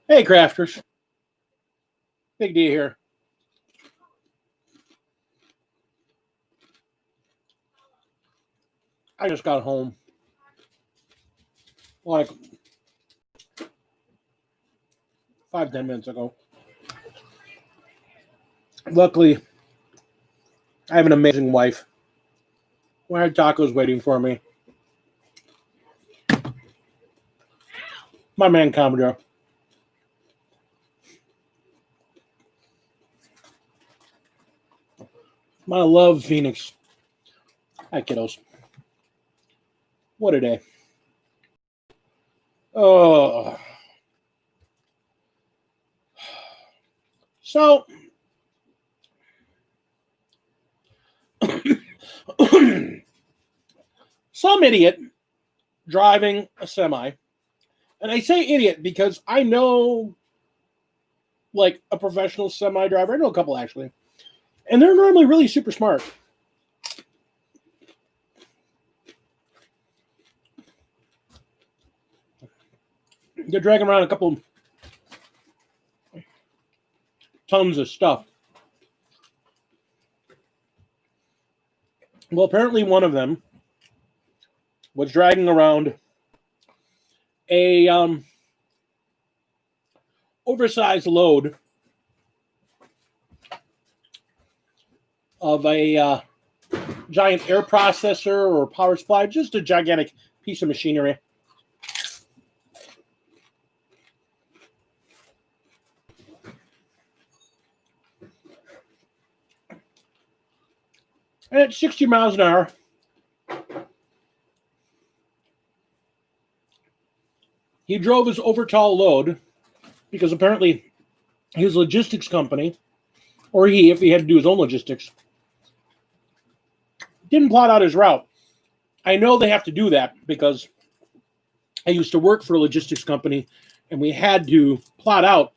Hey, crafters. Big D here. I just got home like 5-10 minutes ago. Luckily, I have an amazing wife who had tacos waiting for me. My man, Commodore. My love, Phoenix. Hi, kiddos. What a day. Oh. So, some idiot driving a semi, and I say idiot because I know like a professional semi driver. I know a couple actually, and they're normally really super smart. They're dragging around a couple tons of stuff. Well, apparently one of them was dragging around a oversized load of a giant air processor or power supply, just a gigantic piece of machinery. And at 60 miles an hour, he drove his overtall load because apparently his logistics company, or if he had to do his own logistics, didn't plot out his route. I know they have to do that because I used to work for a logistics company and we had to plot out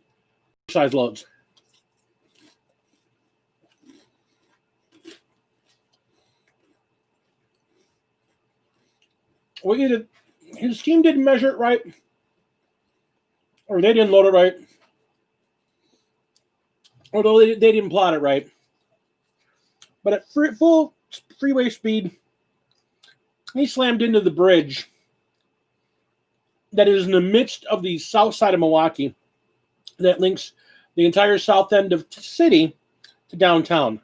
size loads. Well, either his team didn't measure it right or they didn't load it right, although they didn't plot it right. But at full freeway speed, he slammed into the bridge that is in the midst of the south side of Milwaukee that links the entire south end of the city to downtown.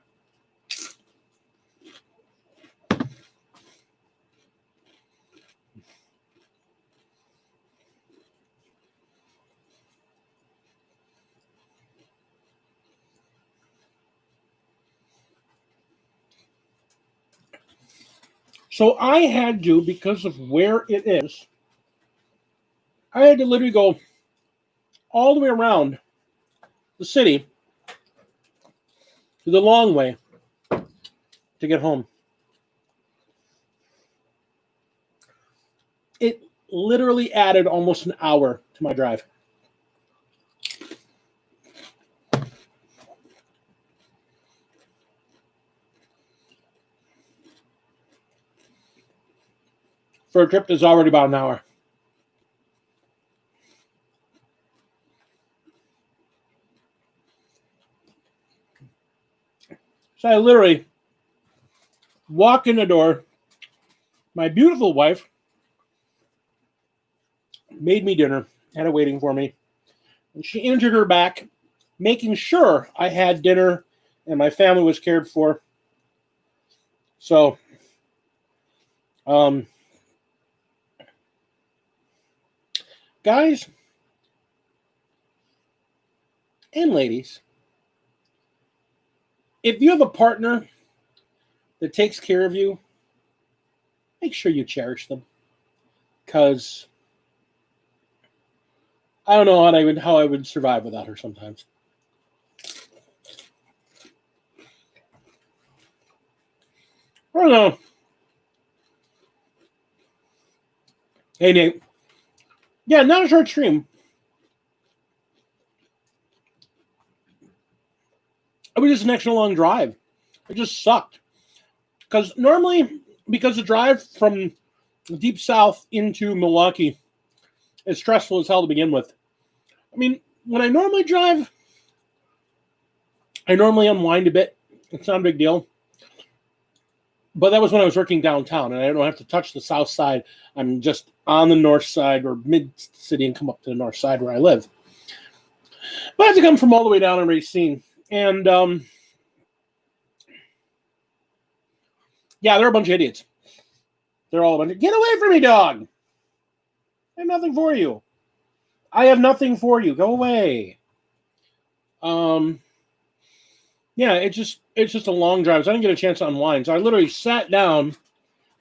So I had to, because of where it is, I had to literally go all the way around the city the long way to get home. It literally added almost an hour to my drive. For a trip that's already about an hour. So I literally walk in the door. My beautiful wife made me dinner, had it waiting for me. And she injured her back, making sure I had dinner and my family was cared for. So, guys and ladies, if you have a partner that takes care of you, make sure you cherish them. Because I don't know how I would survive without her sometimes. I don't know. Hey, Nate. Yeah, not a short stream. It was just an extra long drive. It just sucked. Because normally, because the drive from deep south into Milwaukee is stressful as hell to begin with. I mean, when I normally drive, I normally unwind a bit. It's not a big deal. But that was when I was working downtown, and I don't have to touch the south side. I'm just on the north side or mid-city and come up to the north side where I live. But I have to come from all the way down in Racine. And, yeah, they're a bunch of idiots. They're all a bunch of, get away from me, dog! I have nothing for you. I have nothing for you. Go away. Yeah, it's just a long drive. So I didn't get a chance to unwind. So I literally sat down.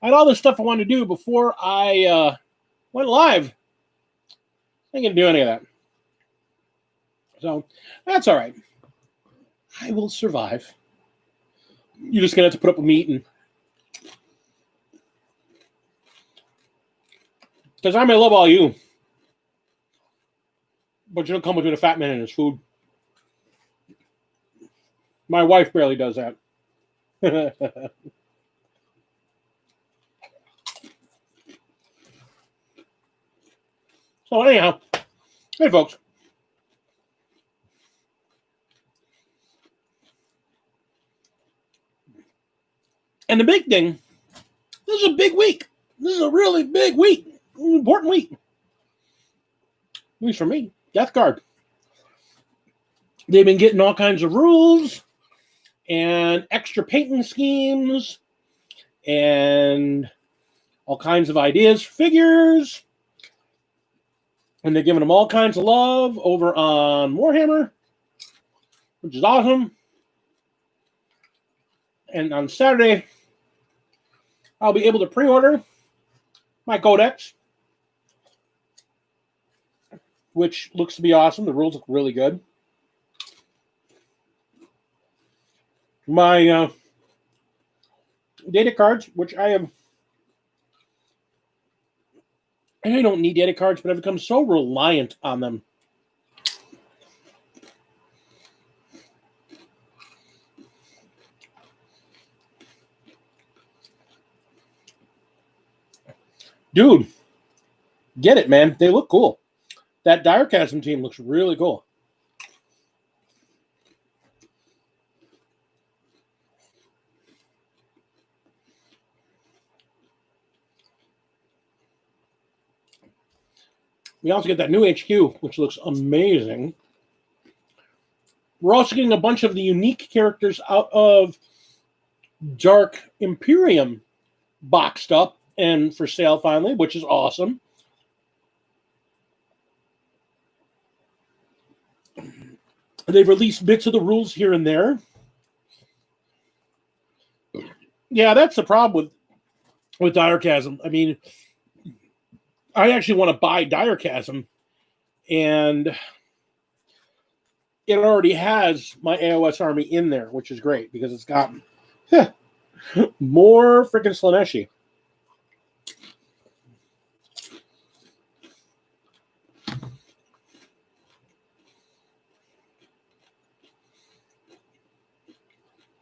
I had all this stuff I wanted to do before I went live. I didn't get to do any of that. So that's all right. I will survive. You're just going to have to put up with me eating. Because I may love all you. But you don't come between a fat man and his food. My wife barely does that. So anyhow, hey folks. And the big thing, this is a big week. This is a really big week. An important week. At least for me. Death Guard. They've been getting all kinds of rules and extra painting schemes and all kinds of ideas for figures. And they're giving them all kinds of love over on Warhammer, which is awesome. And on Saturday, I'll be able to pre-order my Codex, which looks to be awesome. The rules look really good. My data cards, which I have, and I don't need data cards, but I've become so reliant on them. Dude, get it, man. They look cool. That Direchasm team looks really cool. We also get that new HQ, which looks amazing. We're also getting a bunch of the unique characters out of Dark Imperium boxed up and for sale finally, which is awesome. They've released bits of the rules here and there. Yeah, that's the problem with Direchasm. I mean, I actually want to buy Direchasm, and it already has my AOS army in there, which is great because it's got more freaking Slaneshi.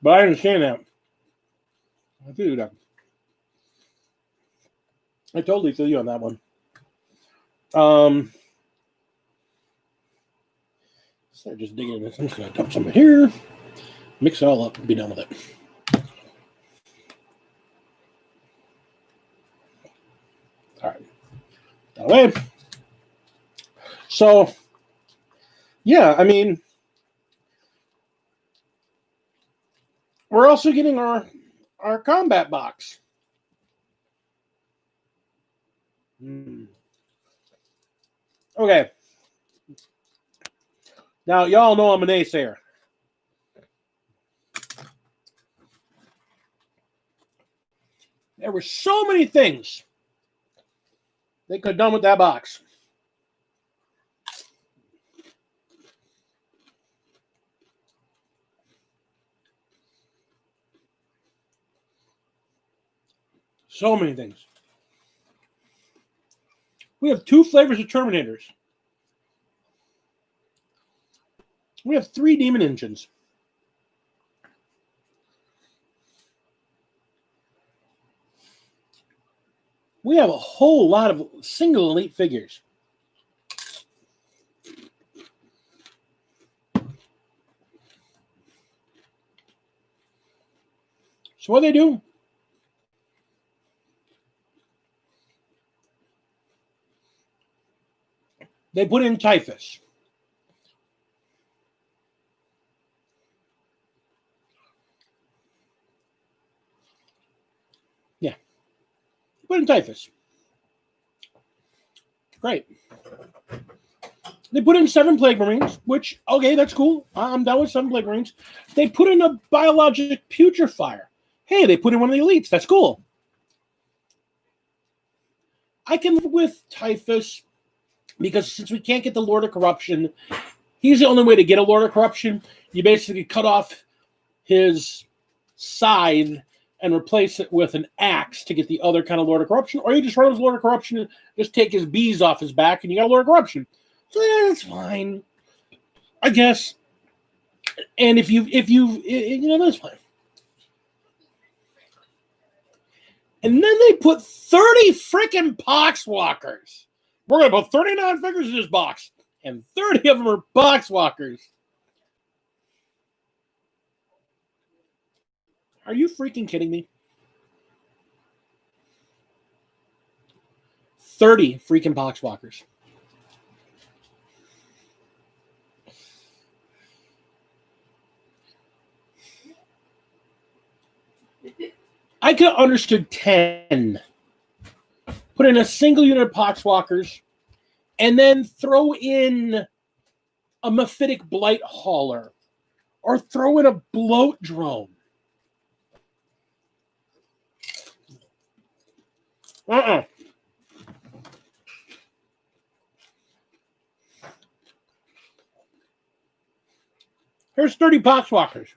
But I understand that. I feel that. I totally feel you on that one. Start just digging in this. I'm just going to dump some in here, mix it all up, and be done with it. All right. That way. So, yeah, I mean, we're also getting our combat box. Okay. Now, y'all know I'm a naysayer. There were so many things they could have done with that box. So many things. We have 2 flavors of Terminators. We have 3 Demon Engines. we have a whole lot of single elite figures. So what they do? They put in typhus. Yeah. Put in typhus. Great. They put in 7 Plague Marines, which, okay, that's cool. I'm down with 7 Plague Marines. They put in a biologic putrefier. Hey, they put in one of the elites. That's cool. I can live with typhus because since we can't get the Lord of Corruption, he's the only way to get a Lord of Corruption. You basically cut off his scythe and replace it with an axe to get the other kind of Lord of Corruption, or you just run his Lord of Corruption and just take his bees off his back and you got a Lord of Corruption. So yeah, that's fine, I guess. And if you that's fine. And then they put 30 freaking Poxwalkers. We're going to put 39 figures in this box, and 30 of them are Poxwalkers. Are you freaking kidding me? 30 freaking Poxwalkers. I could have understood 10. Put in a single unit of Poxwalkers, and then throw in a Mephitic Blight Hauler, or throw in a Bloat Drone. Here's 30 Poxwalkers.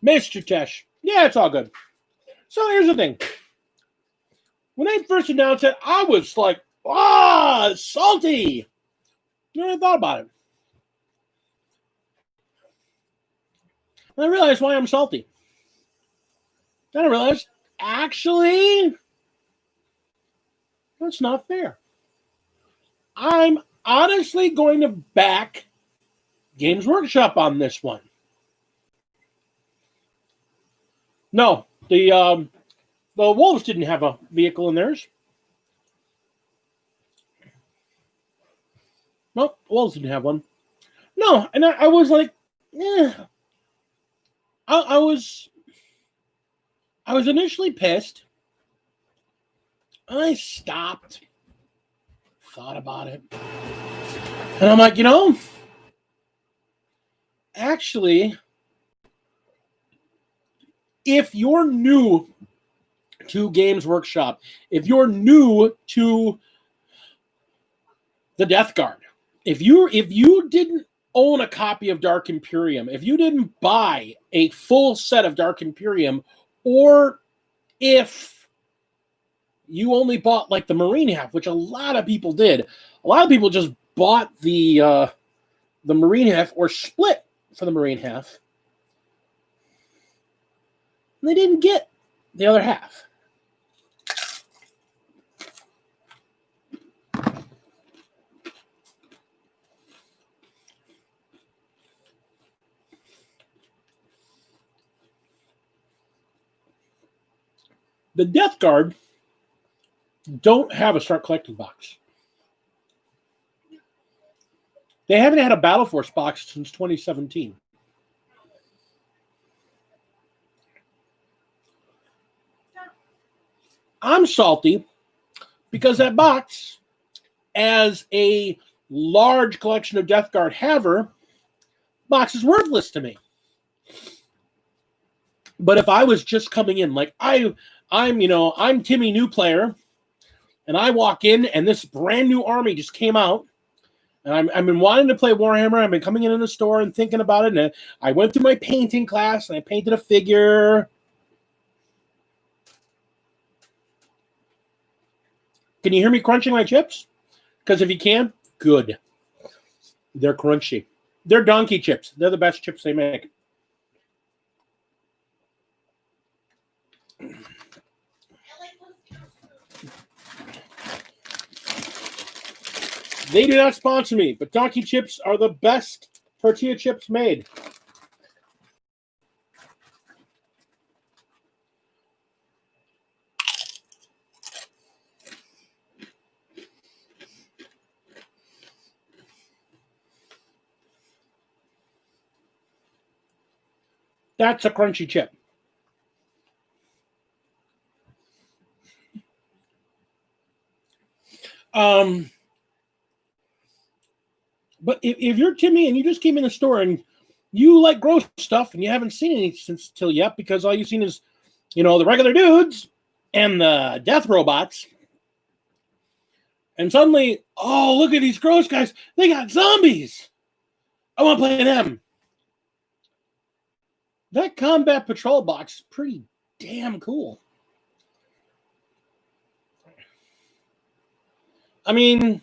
Mr. Tesh. Yeah, it's all good. So here's the thing. When they first announced it, I was like, salty. I thought about it. And I realized why I'm salty. Then I realized, actually, that's not fair. I'm honestly going to back Games Workshop on this one. No, the Wolves didn't have a vehicle in theirs. Nope, Wolves didn't have one. No, and I was like, I was initially pissed. I stopped, thought about it, and I'm like, actually, if you're new to Games Workshop, if you're new to the Death Guard, if you didn't own a copy of Dark Imperium, if you didn't buy a full set of Dark Imperium, or if you only bought like the Marine half, which a lot of people did, a lot of people just bought the Marine half or split for the Marine half. And they didn't get the other half. The Death Guard don't have a Start Collecting box. They haven't had a Battle Force box since 2017. I'm salty because that box, as a large collection of Death Guard haver, box is worthless to me. But if I was just coming in, like I'm Timmy, new player, and I walk in and this brand new army just came out, and I've been wanting to play Warhammer. I've been coming in the store and thinking about it, and I went through my painting class and I painted a figure. Can you hear me crunching my chips? Because if you can, good. They're crunchy. They're donkey chips. They're the best chips they make. They do not sponsor me, but donkey chips are the best tortilla chips made. That's a crunchy chip. But if you're Timmy and you just came in the store and you like gross stuff and you haven't seen any since till yet because all you've seen is, the regular dudes and the death robots, and suddenly, oh, look at these gross guys. They got zombies. I want to play them. That Combat Patrol box is pretty damn cool. I mean,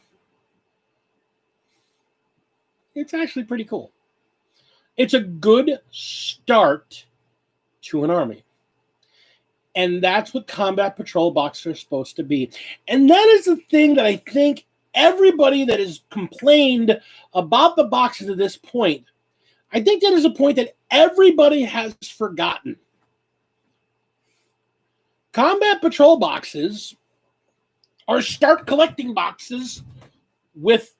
it's actually pretty cool. It's a good start to an army. And that's what Combat Patrol boxes are supposed to be. And that is the thing that I think everybody that has complained about the boxes at this point, I think that is a point that everybody has forgotten. Combat Patrol boxes are start collecting boxes with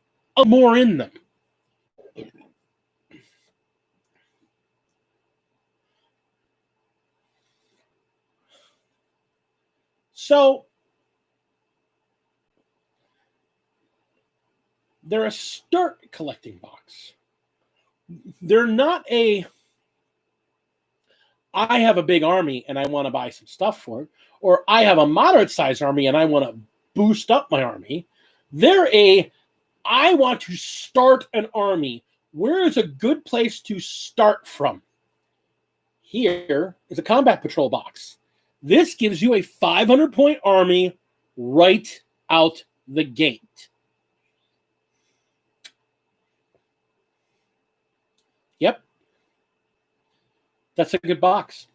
more in them. So they're a start collecting box. They're not I have a big army and I want to buy some stuff for it, or I have a moderate sized army and I want to boost up my army. They're I want to start an army. Where is a good place to start from? Here is a Combat Patrol box. This gives you a 500-point army right out the gate. Yep. That's a good box.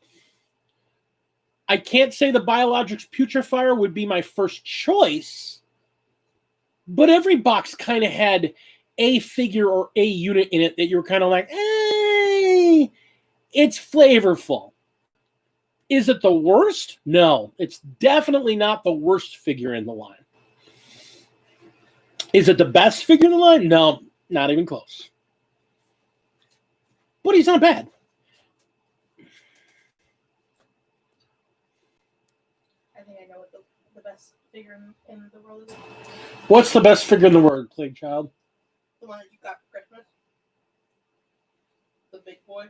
I can't say the Biologics Putrefier would be my first choice, but every box kind of had a figure or a unit in it that you were kind of like, hey, it's flavorful. Is it the worst? No, it's definitely not the worst figure in the line. Is it the best figure in the line? No, not even close. But he's not bad. I think I know what the best figure in the world is. What's the best figure in the world, Plague Child? The one that you got for Christmas. The big boy.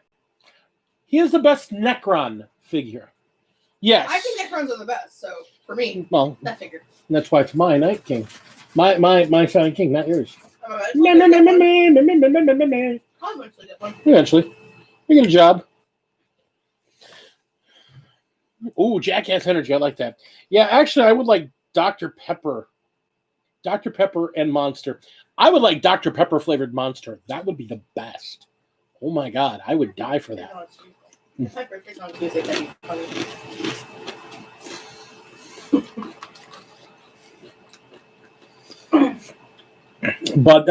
He is the best Necron figure. Yes. I think Necrons are the best, so for me, that figure. That's why it's my Night King. My Silent King, not yours. I'll eventually get one. Eventually. You get a job. Ooh, Jackass Energy. I like that. Yeah, actually, I would like Dr. Pepper. Dr. Pepper and Monster. I would like Dr. Pepper flavored Monster. That would be the best. Oh my God, I would die for that. If my birthday's on Tuesday, that'd be funny. But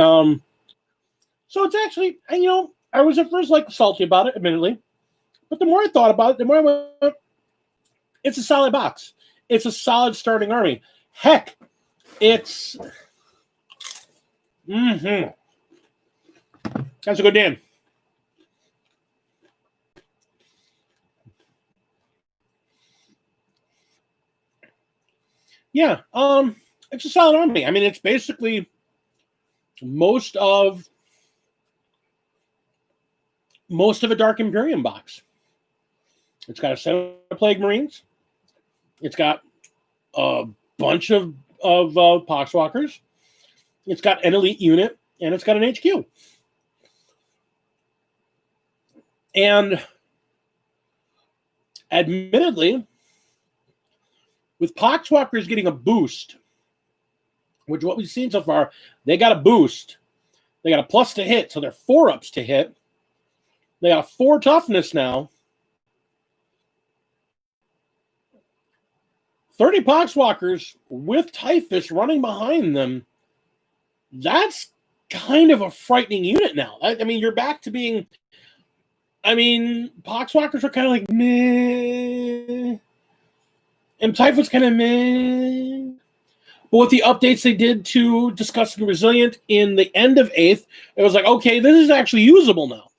so it's actually, I was at first salty about it, admittedly, but the more I thought about it, the more I went, it's a solid box. It's a solid starting army. Heck, it's that's a good damn. Yeah, it's a solid army. I mean, it's basically most of a Dark Imperium box. It's got a set of Plague Marines. It's got a bunch of Poxwalkers. It's got an elite unit, and it's got an HQ. And admittedly, with Poxwalkers getting a boost, which what we've seen so far, they got a boost. They got a plus to hit, so they're 4-ups to hit. They got a 4 toughness now. 30 Poxwalkers with Typhus running behind them. That's kind of a frightening unit now. I mean, you're back to being... I mean, Poxwalkers are kind of like, meh. And Typhus kind of meh. But with the updates they did to Disgusting Resilient in the end of 8th, it was like, okay, this is actually usable now.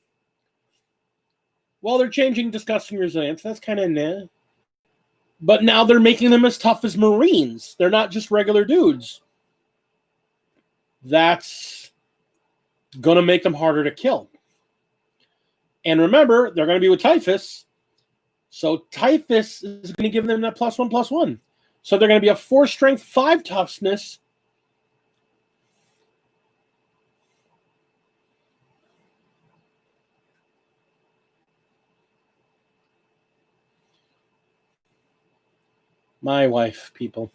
Well, they're changing Disgusting Resilience. That's kind of nah. But now they're making them as tough as Marines. They're not just regular dudes. That's going to make them harder to kill. And remember, they're going to be with Typhus. So Typhus is going to give them that +1/+1. So they're going to be a 4 strength, 5 toughness. My wife, people.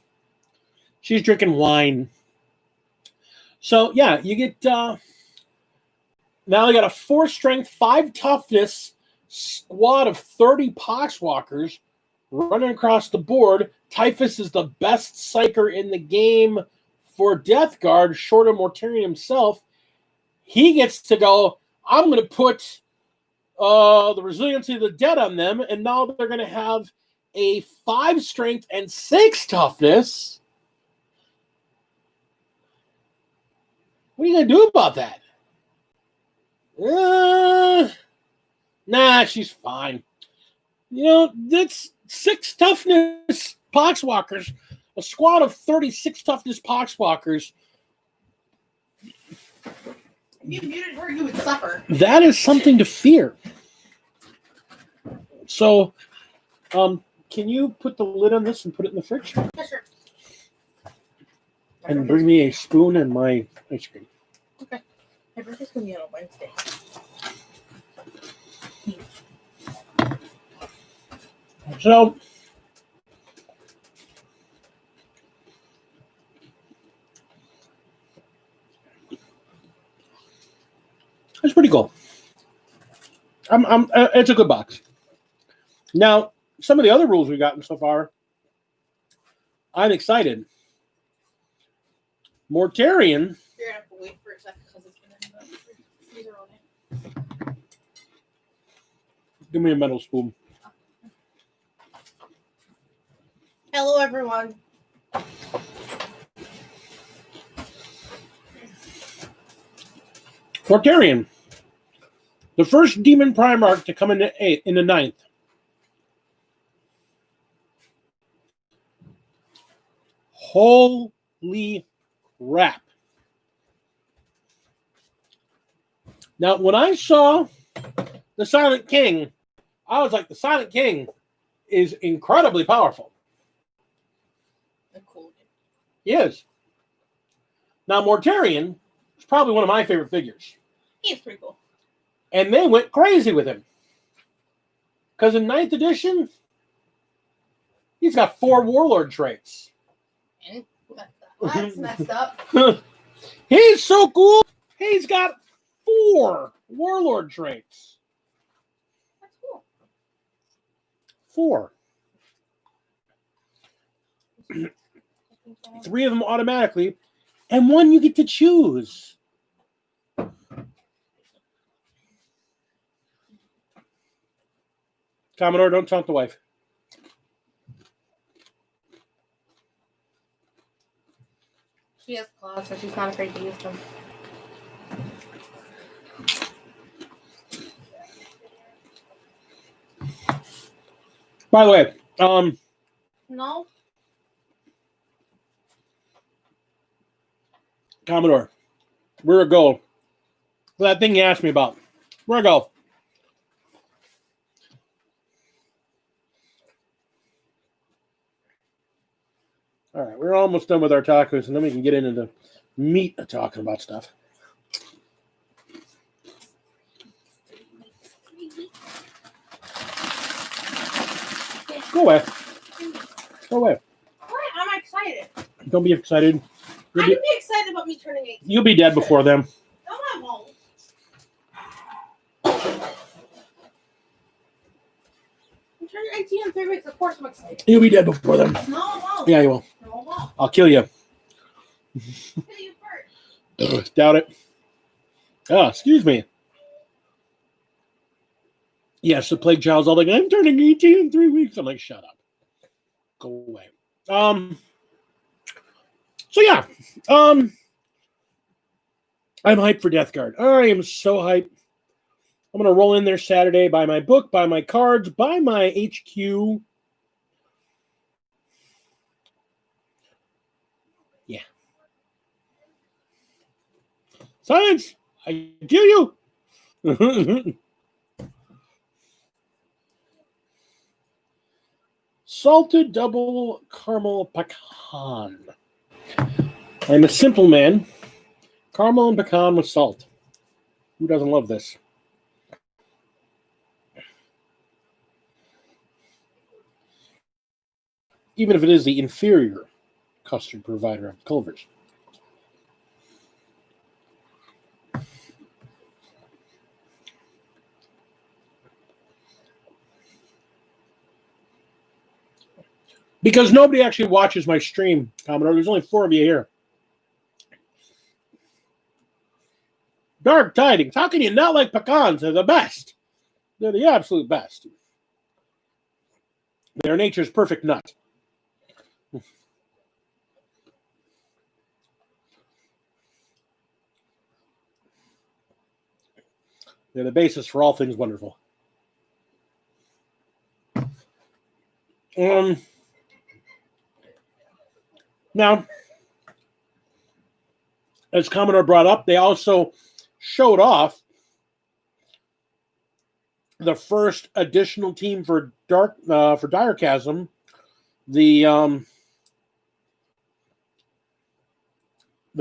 She's drinking wine. So, yeah, you get... now they got a 4 strength, 5 toughness squad of 30 Poxwalkers running across the board. Typhus is the best psyker in the game for Death Guard, short of Mortarion himself. He gets to go, I'm going to put the Resiliency of the Dead on them, and now they're going to have a 5 strength and 6 toughness. What are you going to do about that? Nah, she's fine. You know, that's 6 toughness Poxwalkers, a squad of 36 toughness Poxwalkers. If you muted her, you would suffer. That is something to fear. So, can you put the lid on this and put it in the fridge? Yeah, sure. And bring me a spoon and my ice cream. Okay. My birthday's going to be on a Wednesday. So, it's pretty cool. It's a good box. Now, some of the other rules we've gotten so far, I'm excited. Mortarion. You're going to have to wait for a second because it's been in the freezer all day. Give me a metal spoon. Hello, everyone. Mortarion. The first Demon Primarch to come in the 9th. Holy crap. Now, when I saw the Silent King, I was like, the Silent King is incredibly powerful. Cool. He is. Now, Mortarion is probably one of my favorite figures. He's pretty cool. And they went crazy with him. Because in 9th edition, he's got 4 Warlord traits. And that's messed up. He's so cool. He's got 4 Warlord traits. That's cool. 4. 3 of them automatically, and 1 you get to choose. Commodore, don't taunt the wife. She has claws, so she's not afraid to use them. By the way, No. Commodore, where'd it go? That thing you asked me about. Where'd it go? All right, we're almost done with our tacos, and then we can get into the meat of talking about stuff. Go away. Go away. What? I'm excited. Don't be excited. I can be excited about me turning 18. You'll be dead before them. No, I won't. turn 18 in 3 weeks. Of course I'm excited. You'll be dead before then. No, I won't. Yeah, you will. No, I won't. I'll kill you. Kill you first. Doubt it. Oh, excuse me. Yes, the plague child's all like, I'm turning 18 in 3 weeks. I'm like, shut up. Go away. So yeah. I'm hyped for Death Guard. I am so hyped. I'm gonna roll in there Saturday, buy my book, buy my cards, buy my HQ. Yeah. Science! I kill you! Salted double caramel pecan. I'm a simple man. Caramel and pecan with salt. Who doesn't love this? Even if it is the inferior custard provider of Culver's. Because nobody actually watches my stream, Commodore. There's only 4 of you here. Dark tidings. How can you not like pecans? They're the best. They're the absolute best. They're nature's perfect nut. They're the basis for all things wonderful. Now, as Commodore brought up, they also showed off the first additional team for Dire Chasm, the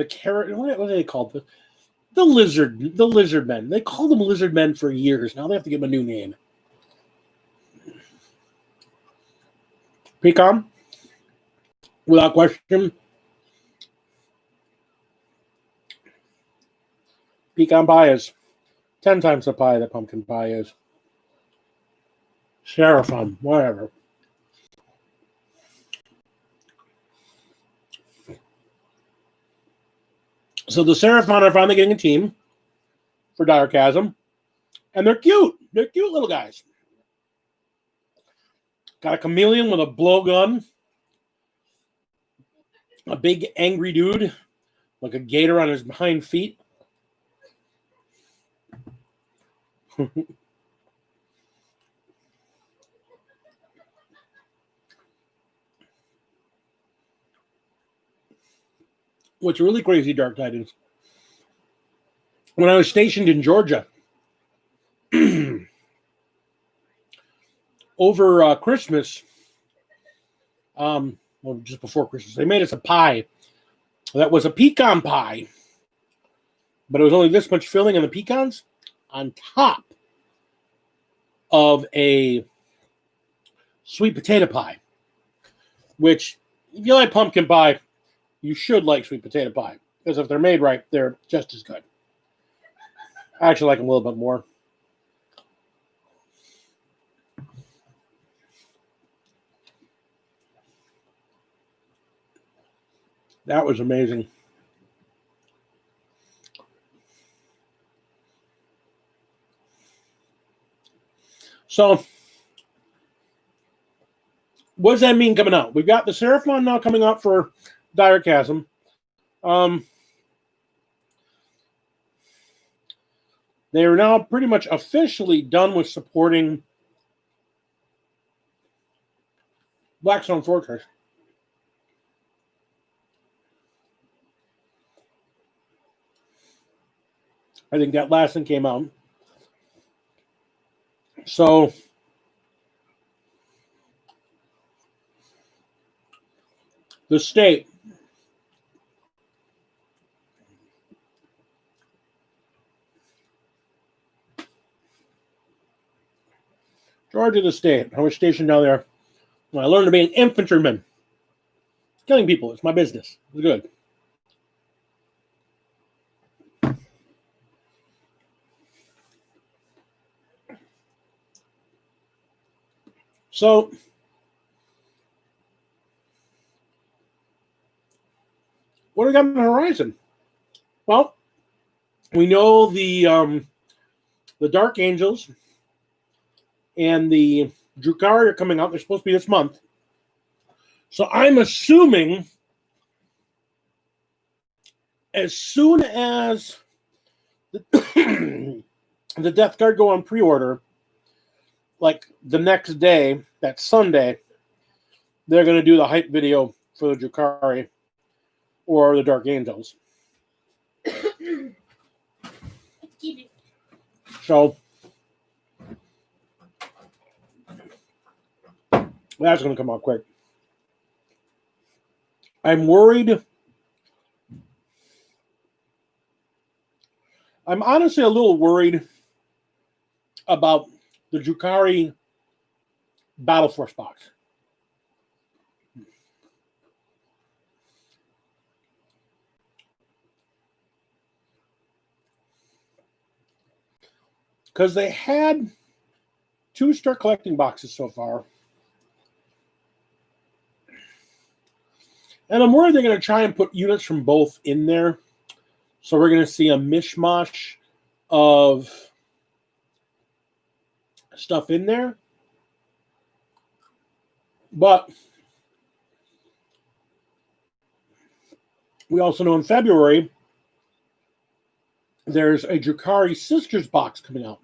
carrot. What are they called? The lizard men. They called them lizard men for years. Now they have to give them a new name. Pecan, without question. Pecan pie is 10 times the pie that pumpkin pie is. Seraphim, whatever. So the Seraphim are finally getting a team for Dire Chasm. And they're cute. They're cute little guys. Got a chameleon with a blowgun. A big angry dude. Like a gator on his hind feet. What's really crazy, Dark Titans, when I was stationed in Georgia over Christmas, well, just before Christmas, they made us a pie that was a pecan pie, but it was only this much filling in the pecans on top of a sweet potato pie, which, if you like pumpkin pie, you should like sweet potato pie, because if they're made right, they're just as good. I actually like them a little bit more. That was amazing. So, what does that mean coming out? We've got the Seraphon now coming out for Dire Chasm. They are now pretty much officially done with supporting Blackstone Fortress. I think that last thing came out. So the state Georgia, the state. I was stationed down there. I learned to be an infantryman. Killing people. It's my business. It's good. So what do we got on the horizon? Well, we know the Dark Angels and the Drukhari are coming out. They're supposed to be this month. So I'm assuming as soon as the Death Guard go on pre-order, like the next day, that Sunday, they're going to do the hype video for the Drukhari or the Dark Angels. So that's going to come out quick. I'm worried. I'm honestly a little worried about the Drukhari Battle Force box. Because they had 2 Start Collecting boxes so far. And I'm worried they're going to try and put units from both in there. So we're going to see a mishmash of stuff in there. But we also know in February, there's a Drukhari Sisters box coming out.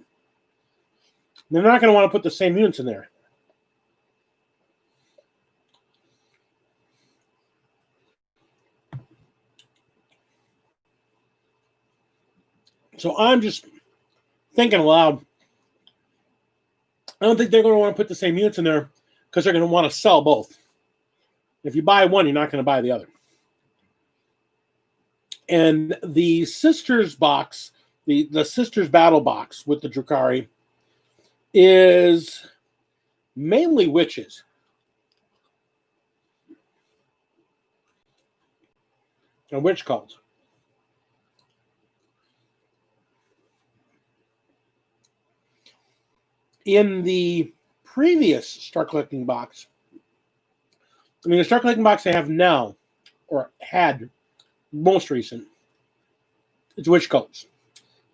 They're not going to want to put the same units in there. So I'm just thinking aloud. I don't think they're going to want to put the same units in there because they're going to want to sell both. If you buy one, you're not going to buy the other. And the Sisters box, the Sisters Battle box with the Drukhari, is mainly witches. And witch cults. In the previous Start Collecting box, I mean, the Start Collecting box they have now, or had most recent, it's witch cults.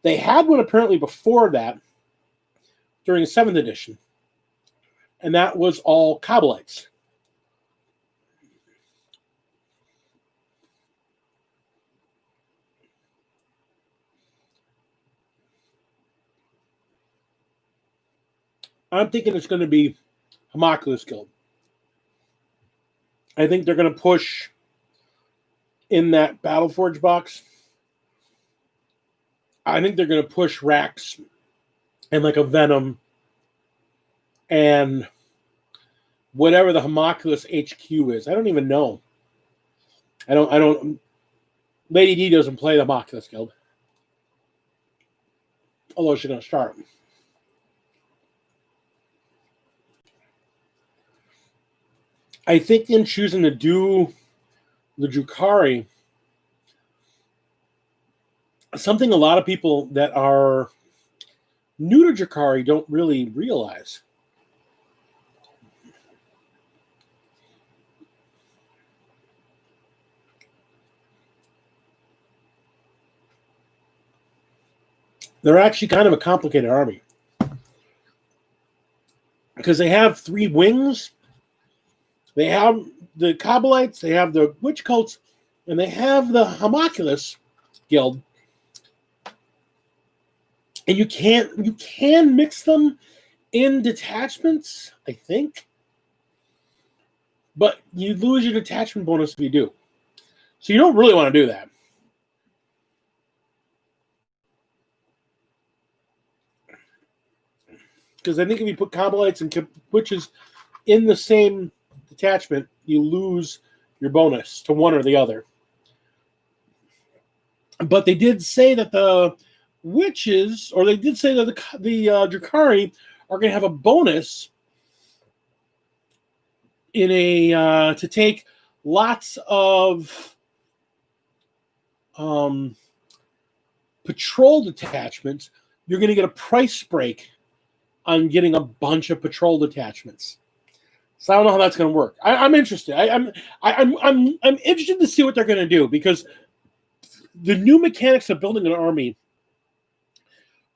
They had one apparently before that, during the 7th edition, and that was all Kabbalites. I'm thinking it's going to be Homunculus Guild. I think they're going to push in that Battleforge box. I think they're going to push Rax and like a Venom and whatever the Homunculus HQ is. I don't even know. I don't. Lady D doesn't play the Homunculus Guild. Although she's going to start. I think in choosing to do the Drukhari, something a lot of people that are new to Drukhari don't really realize. They're actually kind of a complicated army. Because they have 3 wings. They have the Kabbalites, they have the witch cults, and they have the Homunculus Guild. And you can mix them in detachments, I think. But you lose your detachment bonus if you do. So you don't really want to do that. Because I think if you put Kabbalites and witches in the same detachment, you lose your bonus to one or the other. But they did say that the witches, or they did say that the Drukhari are going to have a bonus in a to take lots of patrol detachments. You're going to get a price break on getting a bunch of patrol detachments. So I don't know how that's going to work. I'm interested. I'm interested to see what they're going to do, because the new mechanics of building an army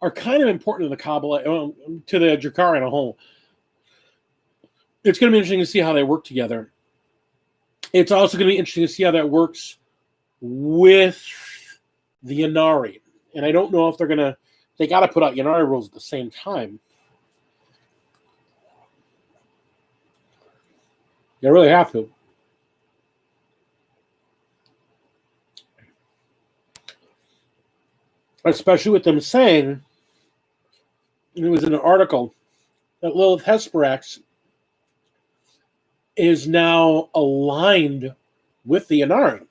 are kind of important to the Kabbalah, to the Drakar in a whole. It's going to be interesting to see how they work together. It's also going to be interesting to see how that works with the Yanari. And I don't know if they got to put out Yanari rules at the same time. They really have to. Especially with them saying, and it was in an article, that Lilith Hesperax is now aligned with the Yanari.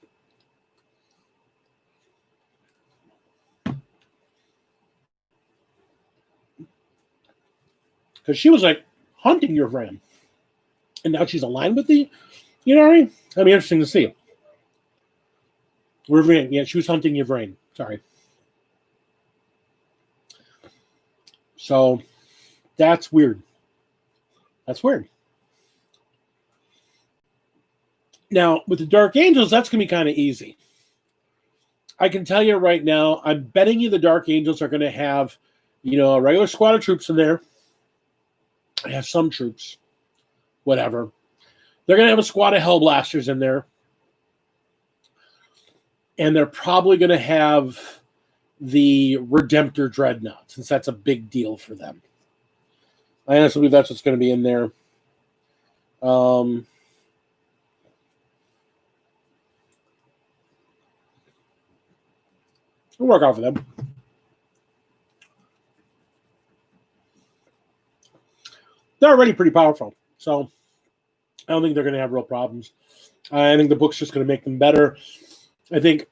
Because she was like hunting your friend. And now she's aligned with the Yanari? That'd be interesting to see. Yvraine. Yeah, she was hunting Yvraine. Sorry. So that's weird. That's weird. Now, with the Dark Angels, that's going to be kind of easy. I can tell you right now, I'm betting you the Dark Angels are going to have, a regular squad of troops in there. I have some troops. Whatever. They're going to have a squad of Hellblasters in there. And they're probably going to have the Redemptor Dreadnought, since that's a big deal for them. I honestly believe that's what's going to be in there. We'll work out for them. They're already pretty powerful, so I don't think they're going to have real problems. I think the book's just going to make them better. I think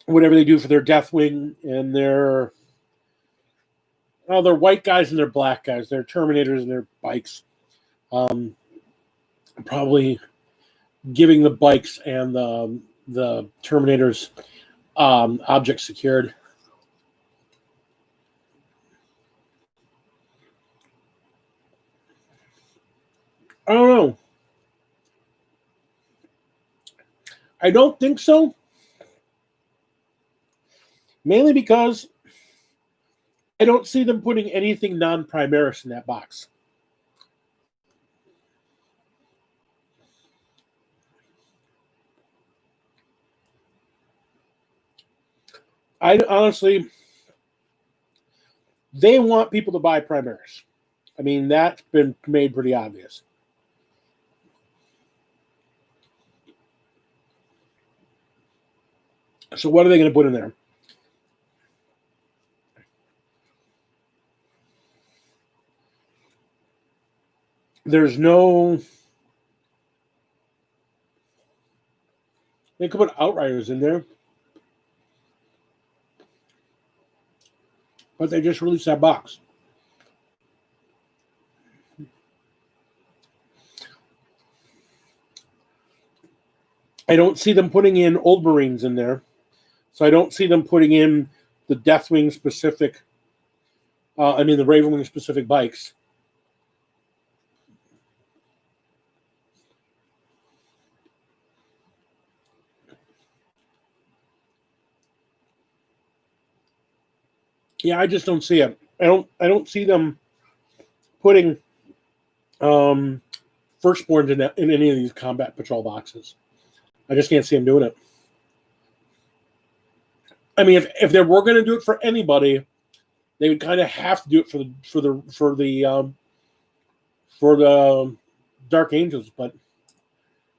whatever they do for their Deathwing and their white guys and their black guys, their Terminators and their bikes, probably giving the bikes and the Terminators object secured. I don't know. I don't think so. Mainly because I don't see them putting anything non-Primaris in that box. I honestly, they want people to buy Primaris. I mean, that's been made pretty obvious. So what are they going to put in there? There's no... They could put Outriders in there. But they just released that box. I don't see them putting in Old Marines in there. So I don't see them putting in the Deathwing specific, the Ravenwing specific bikes. Yeah, I just don't see it. I don't see them putting Firstborns in any of these combat patrol boxes. I just can't see them doing it. I mean, if they were going to do it for anybody, they would kind of have to do it for the Dark Angels. But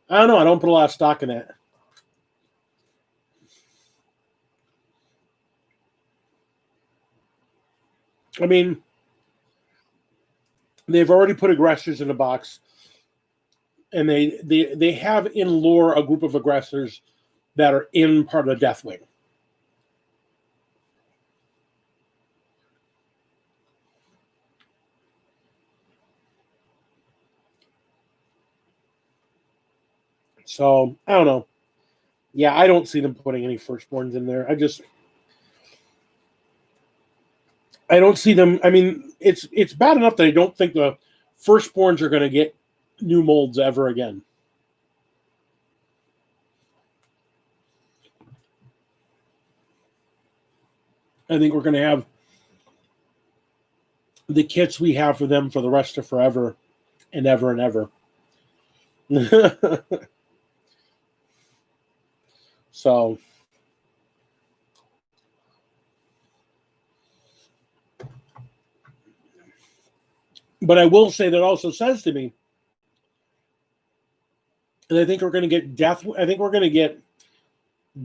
I don't know. I don't put a lot of stock in that. I mean, they've already put aggressors in a box, and they have in lore a group of aggressors that are in part of the Deathwing. So I don't know. Yeah, I don't see them putting any Firstborns in there. I don't see them. I mean, it's bad enough that I don't think the Firstborns are going to get new molds ever again. I think we're going to have the kits we have for them for the rest of forever and ever and ever. So, but I will say that also says to me, and I think we're going to get I think we're going to get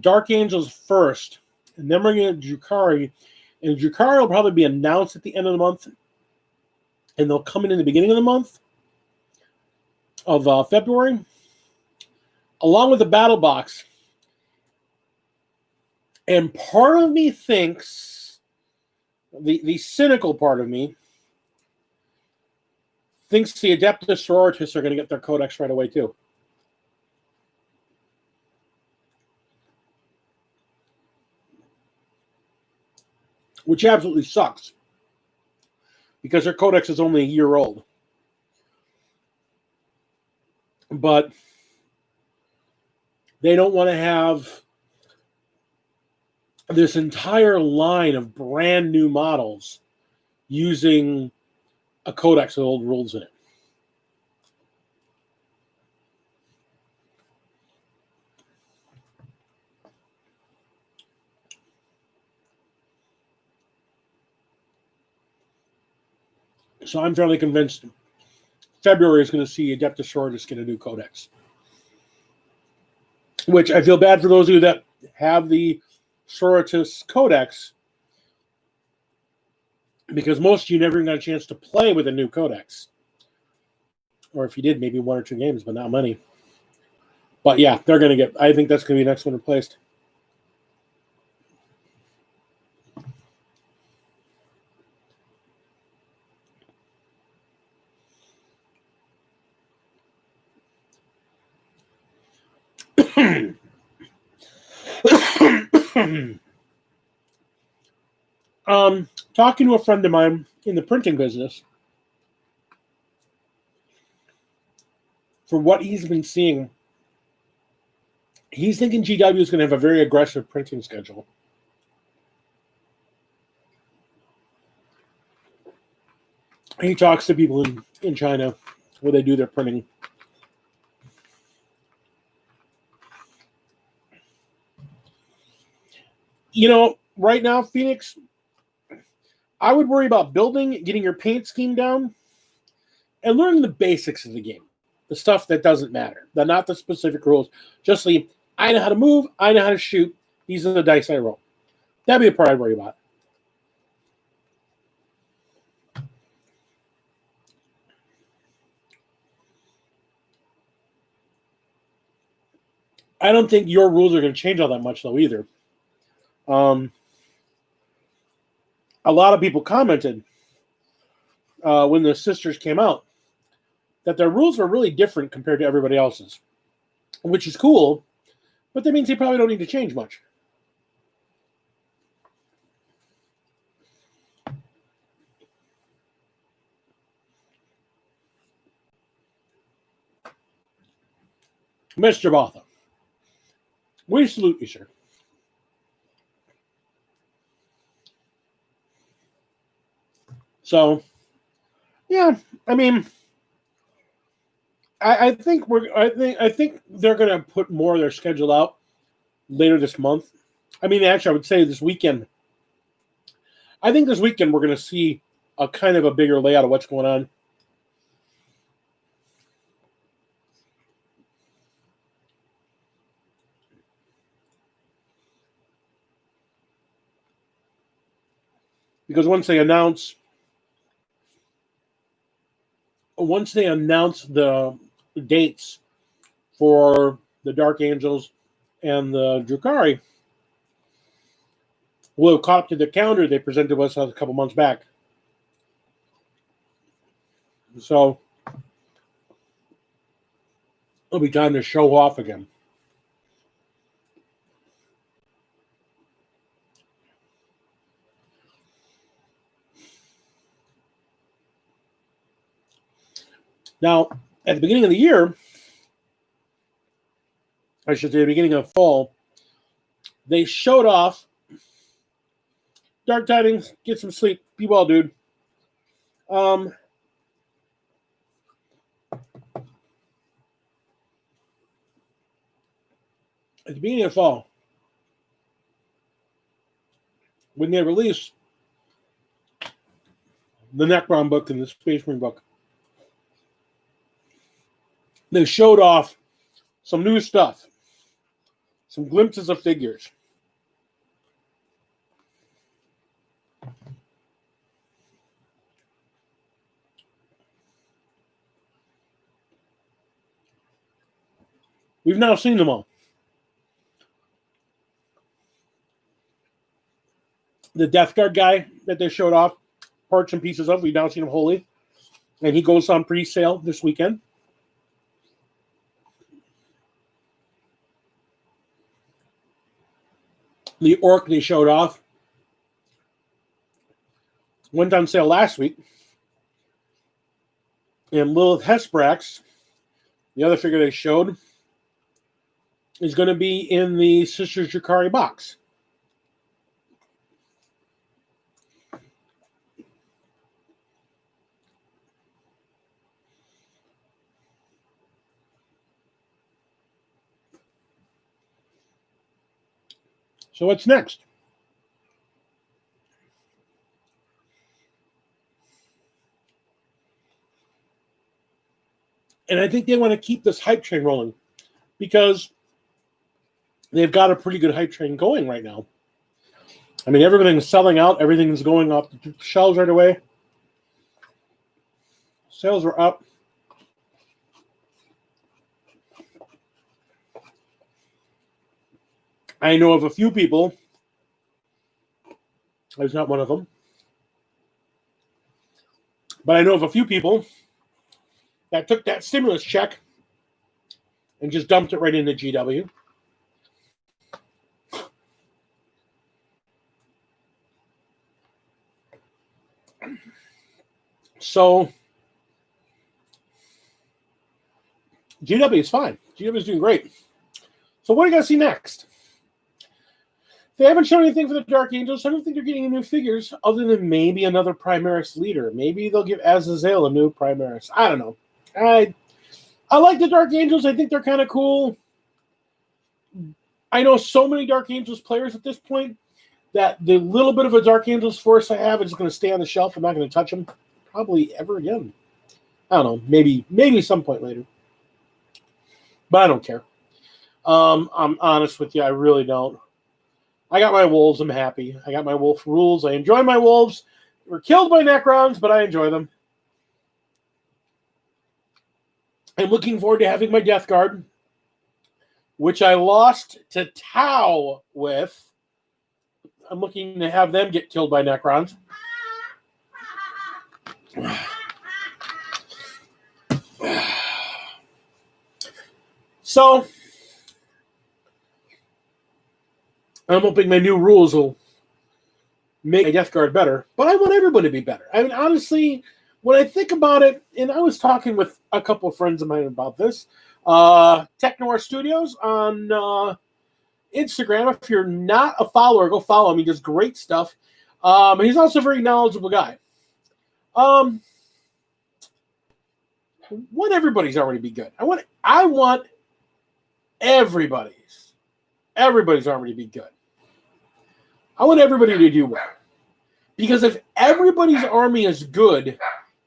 Dark Angels first, and then we're going to get Drukhari, and Drukhari will probably be announced at the end of the month, and they'll come in the beginning of the month of February, along with the battle box. And part of me thinks, the cynical part of me thinks the Adeptus Sororitas are going to get their codex right away too. Which absolutely sucks, because their codex is only a year old. But they don't want to have this entire line of brand new models using a codex with old rules in it. So I'm fairly convinced February is going to see Adeptus Sororitas get a new codex. Which I feel bad for those of you that have the Sororitas codex, because most of you never even got a chance to play with a new codex. Or if you did, maybe 1 or 2 games, but not many. But yeah, they're going to get, I think that's going to be the next one replaced. Talking to a friend of mine in the printing business, for what he's been seeing, he's thinking GW is going to have a very aggressive printing schedule. He talks to people in China where they do their printing. You know, right now, Phoenix, I would worry about building, getting your paint scheme down, and learning the basics of the game. The stuff that doesn't matter. Not the specific rules. Just the, I know how to move, I know how to shoot. These are the dice I roll. That'd be the part I'd worry about. I don't think your rules are going to change all that much, though, either. A lot of people commented when the sisters came out that their rules were really different compared to everybody else's, which is cool, but that means they probably don't need to change much. Mr. Botha, we salute you, sir. So, yeah, I mean, I think they're going to put more of their schedule out later this month. I mean, actually, I would say this weekend. I think this weekend we're going to see a kind of a bigger layout of what's going on. Because once they announce the dates for the Dark Angels and the Drukhari, we'll have caught up to the calendar they presented to us a couple months back. So it'll be time to show off again. Now, at the beginning of the year, I should say the beginning of fall, they showed off Dark Tidings, get some sleep, be well, dude. At the beginning of fall, when they released the Necron book and the Space Marine book, they showed off some new stuff, some glimpses of figures. We've now seen them all. The Death Guard guy that they showed off parts and pieces of, we've now seen him wholly. And he goes on pre-sale this weekend. The Orc they showed off went on sale last week. And Lilith Hesbrax, the other figure they showed, is going to be in the Sisters Drakari box. So what's next? And I think they want to keep this hype train rolling because they've got a pretty good hype train going right now. I mean, everything's selling out. Everything's going off the shelves right away. Sales are up. I know of a few people. I was not one of them. But I know of a few people that took that stimulus check and just dumped it right into GW. So GW is fine. GW is doing great. So what are you going to see next? They haven't shown anything for the Dark Angels. I don't think they're getting any new figures other than maybe another Primaris leader. Maybe they'll give Azazel a new Primaris. I don't know. I like the Dark Angels. I think they're kind of cool. I know so many Dark Angels players at this point that the little bit of a Dark Angels force I have is going to stay on the shelf. I'm not going to touch them probably ever again. I don't know. Maybe some point later. But I don't care. I'm honest with you. I really don't. I got my wolves. I'm happy. I got my wolf rules. I enjoy my wolves. They were killed by Necrons, but I enjoy them. I'm looking forward to having my Death Guard, which I lost to Tau with. I'm looking to have them get killed by Necrons. So I'm hoping my new rules will make my Death Guard better, but I want everyone to be better. I mean, honestly, when I think about it, and I was talking with a couple of friends of mine about this, Technoir Studios on Instagram. If you're not a follower, go follow him. He does great stuff. He's also a very knowledgeable guy. I want everybody's army to be good. I want everybody's army to be good. I want everybody to do well. Because if everybody's army is good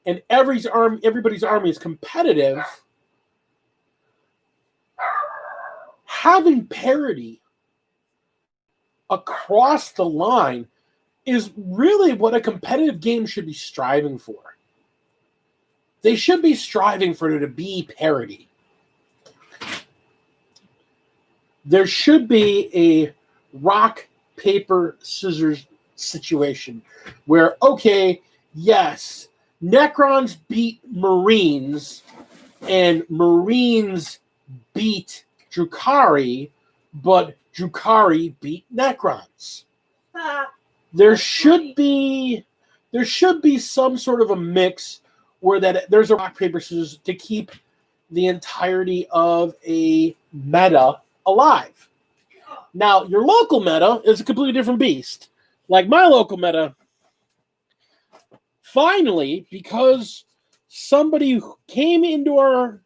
and everybody's army is competitive, having parity across the line is really what a competitive game should be striving for. They should be striving for there to be parity. There should be a rock, paper, scissors situation where, okay, yes, Necrons beat Marines and Marines beat Drakari, but Drakari beat Necrons. There should be some sort of a mix where that there's a rock, paper, scissors to keep the entirety of a meta alive. Now, your local meta is a completely different beast. Like my local meta, finally, because somebody who came into our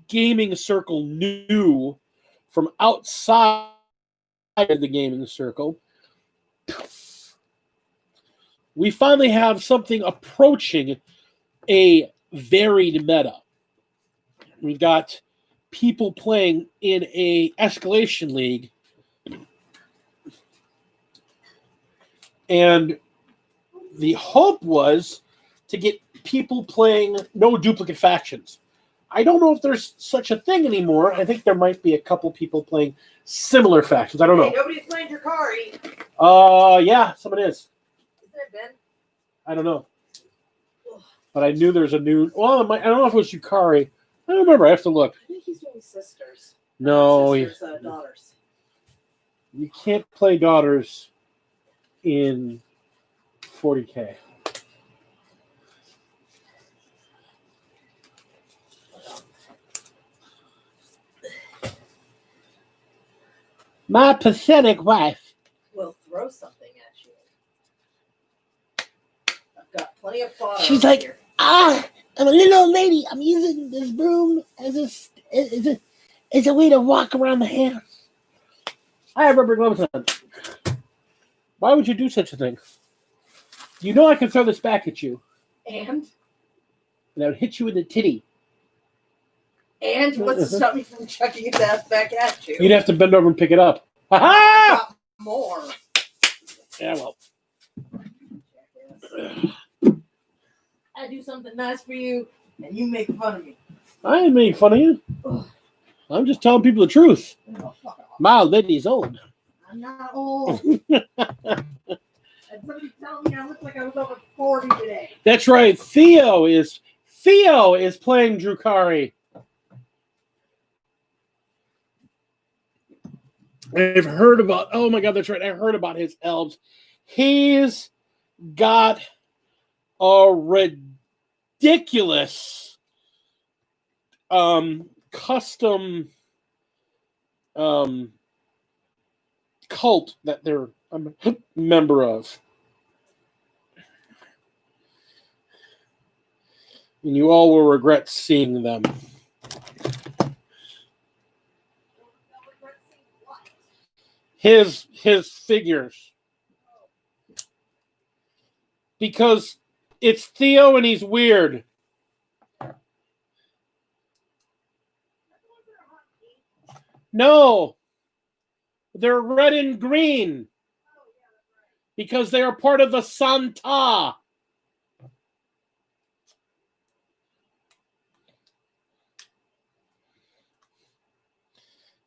gaming circle knew from outside of the gaming circle, we finally have something approaching a varied meta. We've got people playing in a escalation league, and the hope was to get people playing no duplicate factions. I don't know if there's such a thing anymore. I think there might be a couple people playing similar factions. I don't know. Hey, nobody's playing Drakari. Yeah, someone is. Is that Ben? I don't know. But I knew there's a new... Well, I don't know if it was Yukari. I don't remember. I have to look. I think he's doing sisters. No. Sisters, daughters. You can't play daughters in 40K. My pathetic wife. We'll throw something at you. I've got plenty of fodder. She's like, here. I'm a little old lady. I'm using this broom as a way to walk around the house. I have rubber gloves on. Why would you do such a thing? You know I can throw this back at you. And I would hit you in the titty. And what's to stop me from chucking his ass back at you? You'd have to bend over and pick it up. Ha-ha! More. Yeah, well. I do something nice for you, and you make fun of me. I ain't making fun of you. Ugh. I'm just telling people the truth. Oh, fuck off. My lady's old. I'm not old. And somebody telling me I look like I was over 40 today. That's right. Theo is playing Drukari. I've heard about, oh my God, that's right. I heard about his elves. He's got a ridiculous custom cult that I'm a member of. And you all will regret seeing them. His figures. Because it's Theo and he's weird. No. They're red and green. Because they are part of the Santa.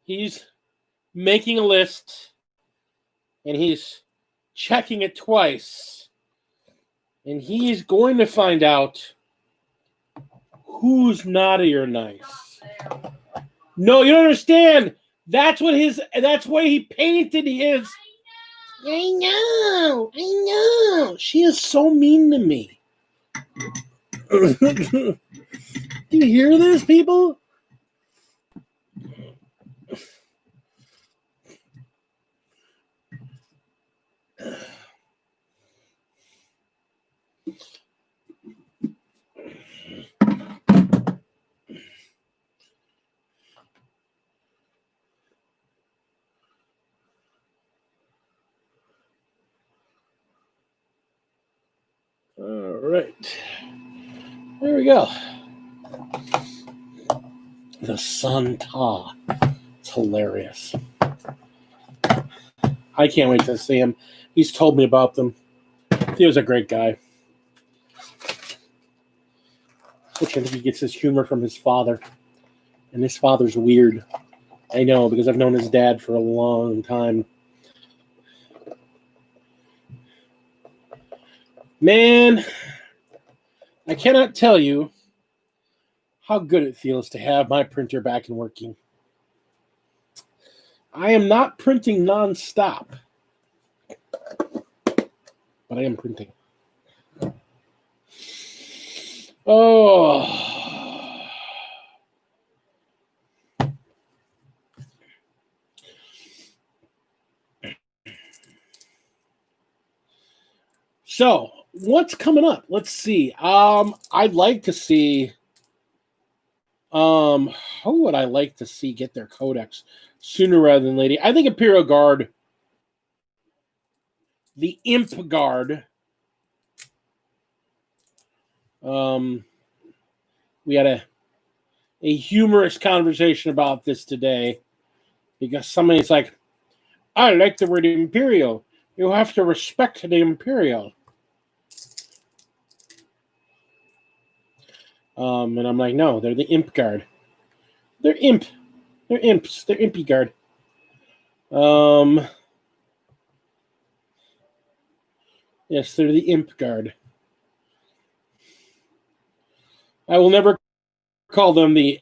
He's making a list, and he's checking it twice, and he's going to find out who's naughty or nice. No, you don't understand. That's why he painted his. I know. She is so mean to me. Do you hear this, people? All right. There we go. The Santa. It's hilarious. I can't wait to see him. He's told me about them. Theo's a great guy. Which I think he gets his humor from his father. And his father's weird. I know, because I've known his dad for a long time. Man, I cannot tell you how good it feels to have my printer back and working. I am not printing nonstop, but I am printing. Oh. So, what's coming up? Let's see. I'd like to see who would I like to see get their codex sooner rather than later? I think Imperial Guard, the Imp Guard. We had a humorous conversation about this today because somebody's like, I like the word Imperial. You have to respect the Imperial. And I'm like, no, they're the Imp Guard. They're imp. They're imps. They're Impy Guard. Yes, they're the Imp Guard. I will never call them the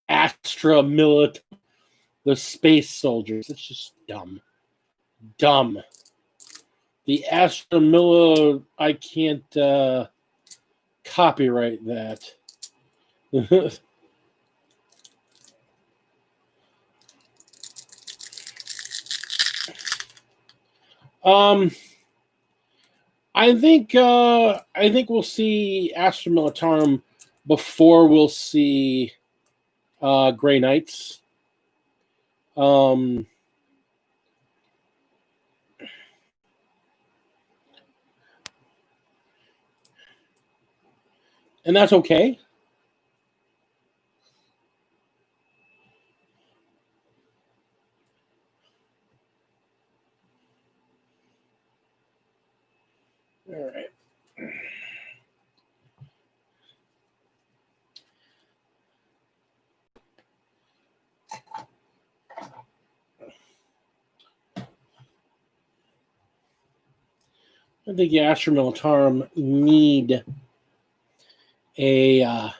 Astra Millet, the space soldiers. It's just dumb. Dumb. The Astra Millet, I can't copyright that. I think we'll see Astra Militarum before we'll see Grey Knights. And that's okay. All right. I think the Astra Militarum need a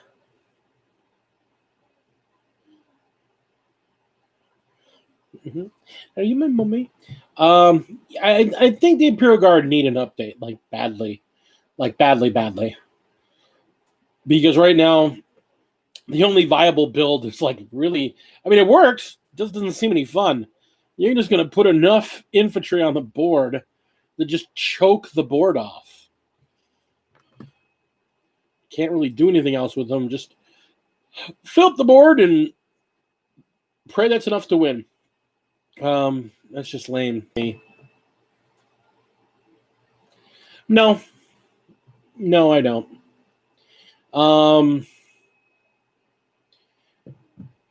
Are you my mummy? I think the Imperial Guard need an update, like badly, badly. Because right now, the only viable build is like really. I mean, it works. It just doesn't seem any fun. You're just going to put enough infantry on the board to just choke the board off. Can't really do anything else with them. Just fill up the board and pray that's enough to win. That's just lame. No, I don't.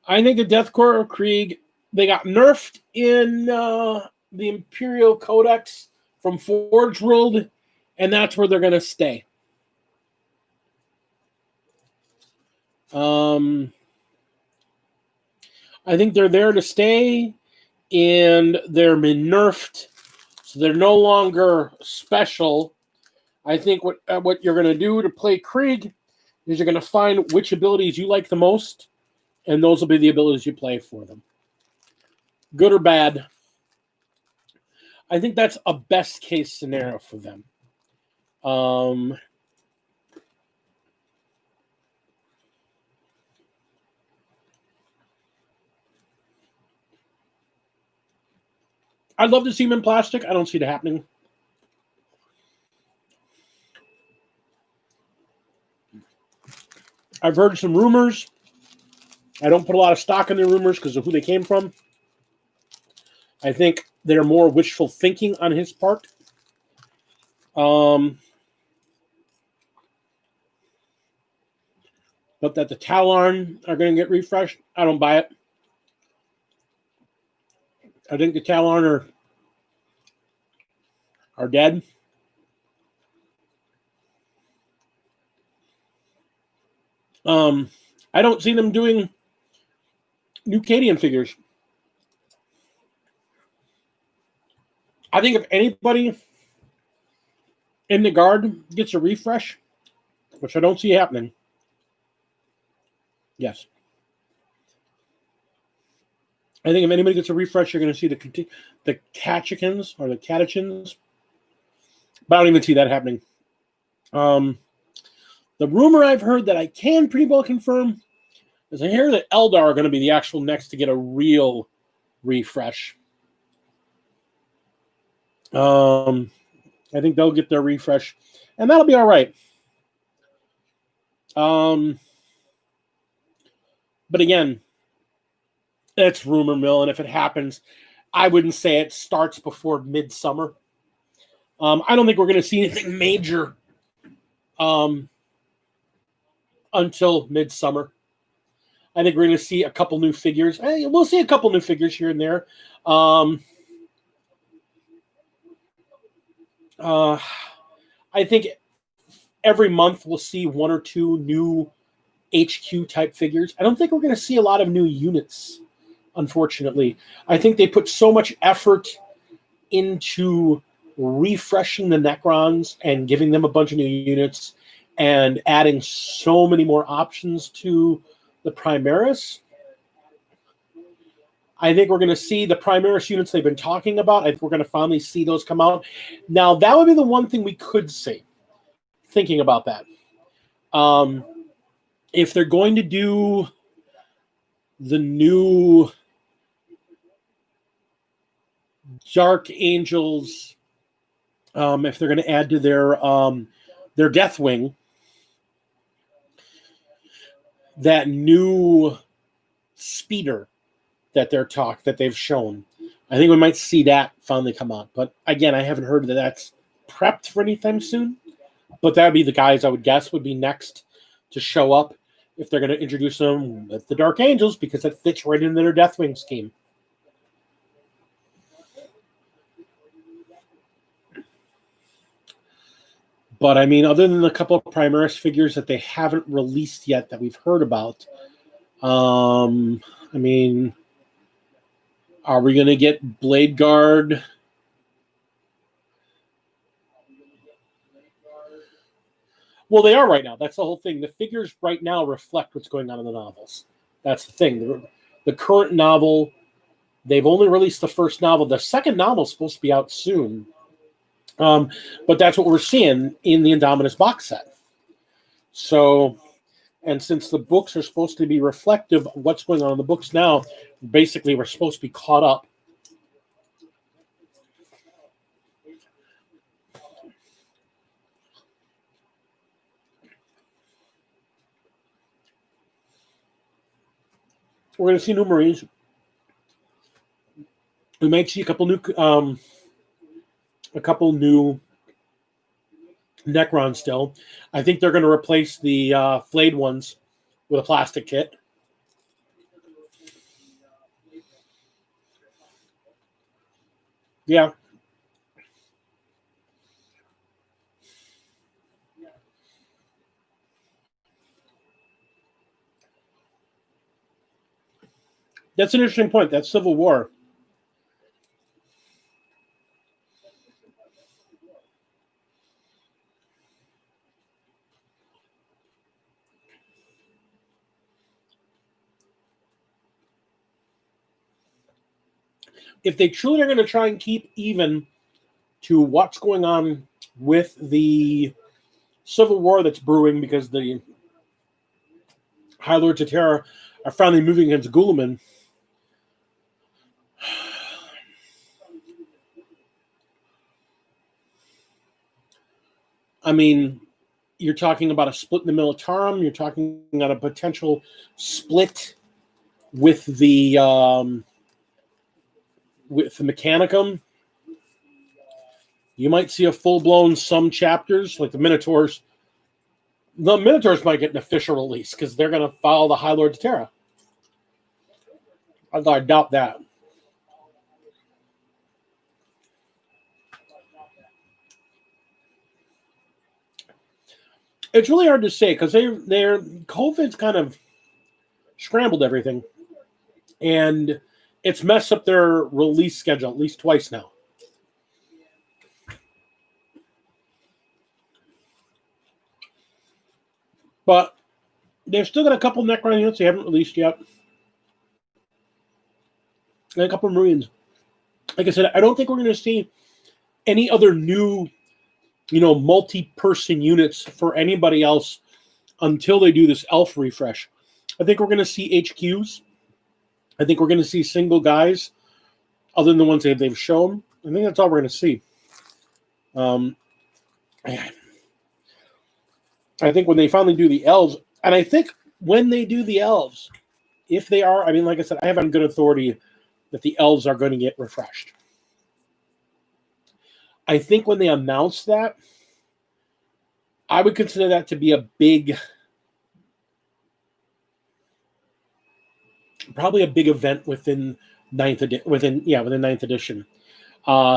I think the Death Corps of Krieg, they got nerfed in the Imperial Codex from Forge World, and that's where they're going to stay. I think they're there to stay, and they're been nerfed, so they're no longer special. I think what you're going to do to play Krieg is you're going to find which abilities you like the most, and those will be the abilities you play for them. Good or bad. I think that's a best case scenario for them. I'd love to see him in plastic. I don't see it happening. I've heard some rumors. I don't put a lot of stock in the rumors because of who they came from. I think they're more wishful thinking on his part. But that the Talon are going to get refreshed, I don't buy it. I think the Talon are dead. I don't see them doing new Cadian figures. I think if anybody in the Guard gets a refresh, which I don't see happening, yes. I think if anybody gets a refresh, you're going to see the Catechins or the Catechins. But I don't even see that happening. The The rumor I've heard that I can pretty well confirm is I hear that Eldar are going to be the actual next to get a real refresh. I think they'll get their refresh, and that'll be all right. But again, it's rumor mill, and if it happens, I wouldn't say it starts before midsummer. I don't think we're going to see anything major until midsummer. I think we're going to see a couple new figures. We'll see a couple new figures here and there. I think every month we'll see one or two new HQ type figures. I don't think we're going to see a lot of new units, unfortunately. I think they put so much effort into refreshing the Necrons and giving them a bunch of new units and adding so many more options to the Primaris. I think we're going to see the Primaris units they've been talking about. I think we're going to finally see those come out. Now, that would be the one thing we could see, thinking about that. If they're going to do the new Dark Angels, if they're going to add to their Deathwing, that new speeder that they've shown, I think we might see that finally come out. But again, I haven't heard that that's prepped for anytime soon. But that would be the guys I would guess would be next to show up if they're going to introduce them with the Dark Angels, because that fits right into their Deathwing scheme. But I mean, other than a couple of Primaris figures that they haven't released yet that we've heard about, I mean, are we going to get Blade Guard? Well, they are right now. That's the whole thing. The figures right now reflect what's going on in the novels. That's the thing. The current novel, they've only released the first novel. The second novel is supposed to be out soon. But that's what we're seeing in the Indominus box set. So, and since the books are supposed to be reflective of what's going on in the books now, basically we're supposed to be caught up. We're going to see new Marines. We might see a couple new Necrons still. I think they're going to replace the flayed ones with a plastic kit. Yeah. That's an interesting point. That's Civil War. If they truly are going to try and keep even to what's going on with the Civil War that's brewing, because the High Lords of Terra are finally moving against Guilliman, I mean, you're talking about a split in the Militarum. You're talking about a potential split with the Mechanicum. You might see a full-blown some chapters, like the Minotaurs. The Minotaurs might get an official release because they're going to follow the High Lords of Terra. I doubt that. It's really hard to say because they're COVID's kind of scrambled everything, and it's messed up their release schedule at least twice now. But they've still got a couple Necron units they haven't released yet, and a couple of Marines. Like I said, I don't think we're going to see any other new, multi-person units for anybody else until they do this elf refresh. I think we're going to see HQs. I think we're going to see single guys, other than the ones that they've shown. I think that's all we're going to see. I think when they finally do the elves, and I think when they do the elves, if they are, I mean, like I said, I have on good authority that the elves are going to get refreshed. I think when they announce that, I would consider that to be a big, probably a big event within ninth edition.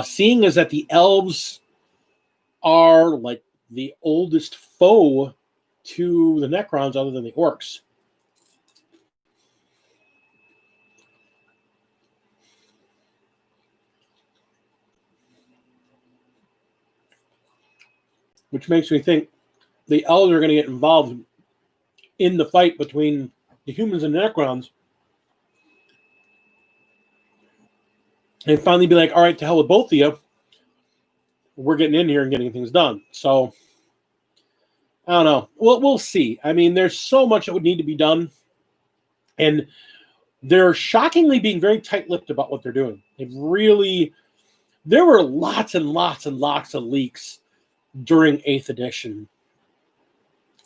Seeing as that the elves are like the oldest foe to the Necrons other than the orcs. Which makes me think the elves are going to get involved in the fight between the humans and the Necrons. And finally be like, all right, to hell with both of you. We're getting in here and getting things done. So, I don't know. We'll see. I mean, there's so much that would need to be done. And they're shockingly being very tight-lipped about what they're doing. There were lots and lots and lots of leaks during 8th edition.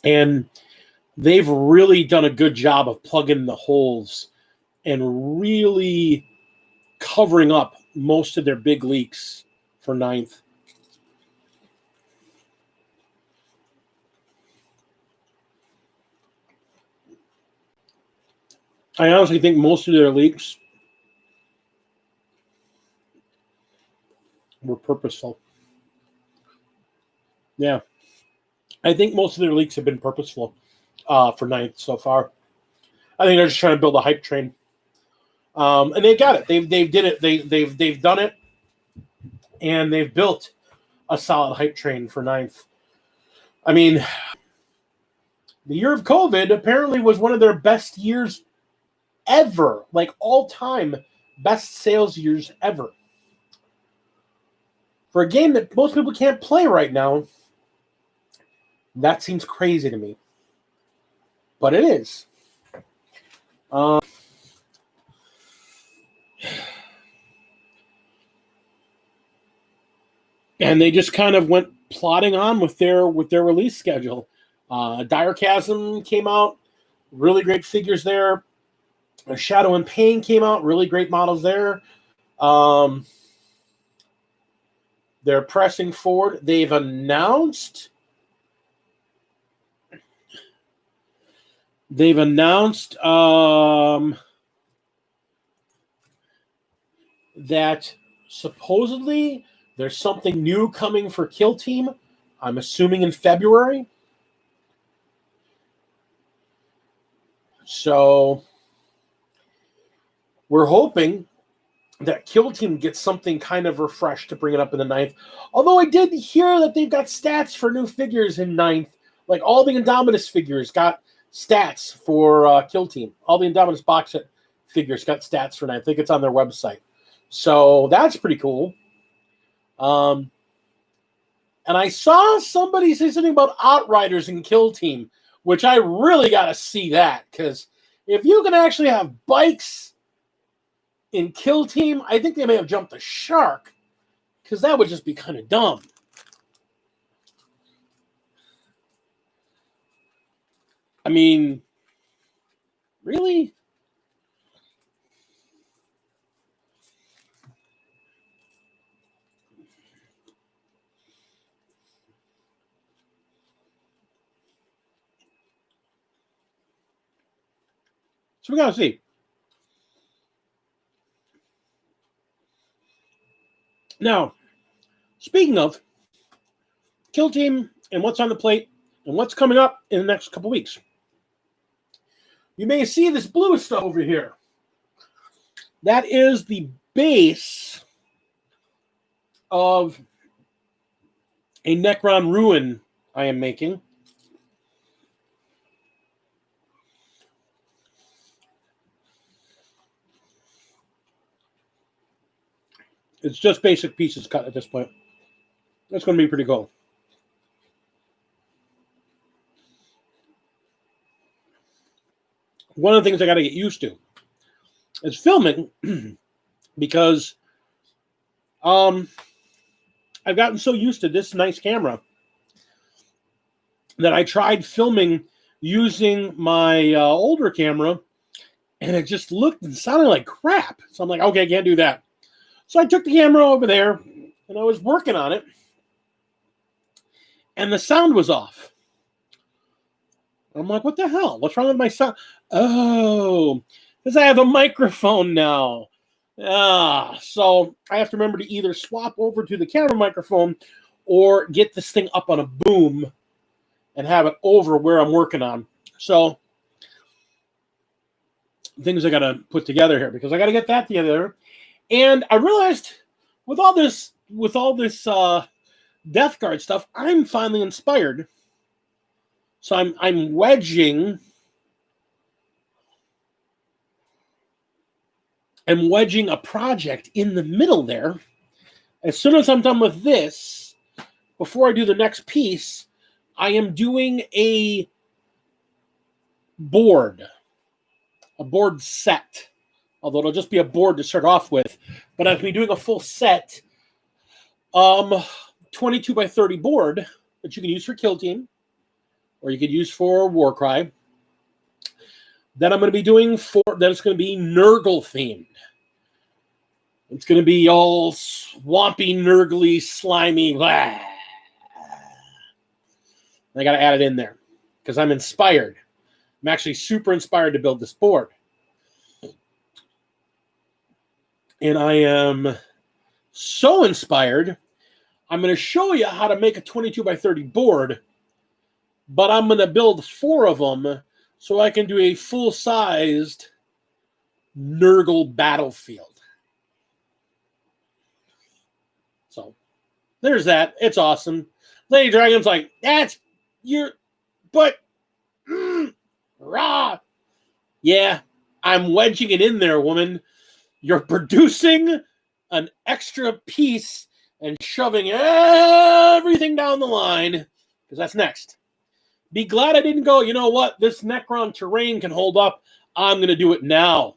And they've really done a good job of plugging the holes and really covering up most of their big leaks for 9th. I honestly think most of their leaks were purposeful. Yeah. I think most of their leaks have been purposeful for 9th so far. I think they're just trying to build a hype train. And they got it. They did it. They've done it. And they've built a solid hype train for 9th. I mean, the year of COVID apparently was one of their best years ever, like all-time best sales years ever. For a game that most people can't play right now, that seems crazy to me. But it is. And they just kind of went plodding on with their release schedule. Dire Chasm came out, really great figures there. Shadow and Pain came out, really great models there. They're pressing forward. They've announced that supposedly there's something new coming for Kill Team. I'm assuming in February. So we're hoping that Kill Team gets something kind of refreshed to bring it up in the 9th. Although I did hear that they've got stats for new figures in 9th. Like all the Indominus figures got stats for Kill Team. All the Indominus box set figures got stats for 9th. I think it's on their website. So that's pretty cool. And I saw somebody say something about Outriders in Kill Team, which I really got to see that. Because if you can actually have bikes in Kill Team, I think they may have jumped the shark, because that would just be kind of dumb. I mean, really? So we got to see. Now, speaking of Kill Team and what's on the plate and what's coming up in the next couple weeks, you may see this blue stuff over here. That is the base of a Necron Ruin I am making. It's just basic pieces cut at this point. That's going to be pretty cool. one of the things I got to get used to is filming because I've gotten so used to this nice camera that I tried filming using my older camera, and it just looked and sounded like crap. So I'm like, okay, I can't do that. So I took the camera over there, and I was working on it, and the sound was off. I'm like, what the hell? What's wrong with my sound? Oh, because I have a microphone now. So I have to remember to either swap over to the camera microphone or get this thing up on a boom and have it over where I'm working on. So things I got to put together here because I got to get that together. And I realized with all this Death Guard stuff, I'm finally inspired. So I'm wedging a project in the middle there. As soon as I'm done with this, before I do the next piece, I am doing a board set. Although it'll just be a board to start off with, but I'll be doing a full set, 22 by 30 board that you can use for Kill Team, or you could use for Warcry. Then I'm going to be doing then it's going to be Nurgle themed. It's going to be all swampy, nurgly, slimy. Blah. I got to add it in there because I'm inspired. I'm actually super inspired to build this board. And I am so inspired, I'm going to show you how to make a 22 by 30 board, but I'm going to build 4 of them so I can do a full-sized Nurgle battlefield. So there's that. It's awesome. Lady Dragon's like, that's your, but, rah. Yeah, I'm wedging it in there, woman. You're producing an extra piece and shoving everything down the line, because that's next. Be glad I didn't go, you know what, this Necron terrain can hold up. I'm going to do it now.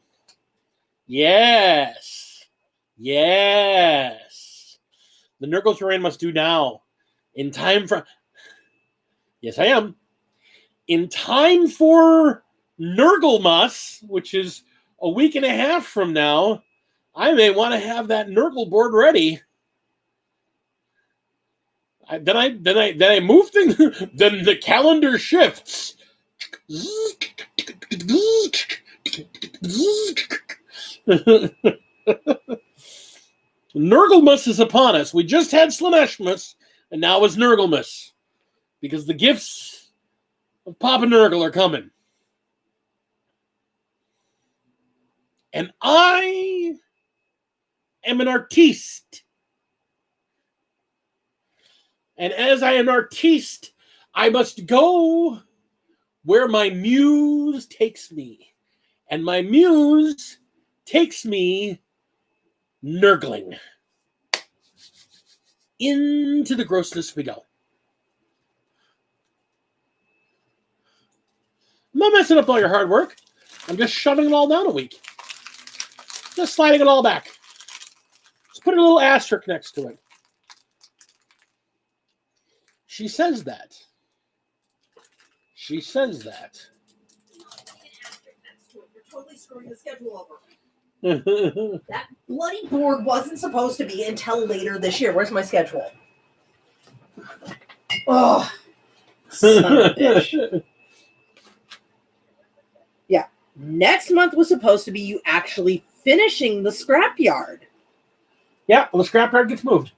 Yes. Yes. The Nurgle terrain must do now. In time for... Yes, I am. In time for Nurglemas, which is a week and a half from now, I may want to have that Nurgle board ready. Then I move things. Then the calendar shifts. Nurglemas is upon us. We just had Slaneshmas, and now it's Nurglemas, because the gifts of Papa Nurgle are coming. And I am an artiste. And as I am an artiste, I must go where my muse takes me. And my muse takes me nurgling. Into the grossness we go. I'm not messing up all your hard work. I'm just shoving it all down a week. Just sliding it all back. Just put a little asterisk next to it. She says that. She says that. You're totally screwing the schedule over. That bloody board wasn't supposed to be until later this year. Where's my schedule? Oh, son of a bitch. Yeah. Next month was supposed to be you actually finishing the scrapyard. Yeah, well, the scrapyard gets moved.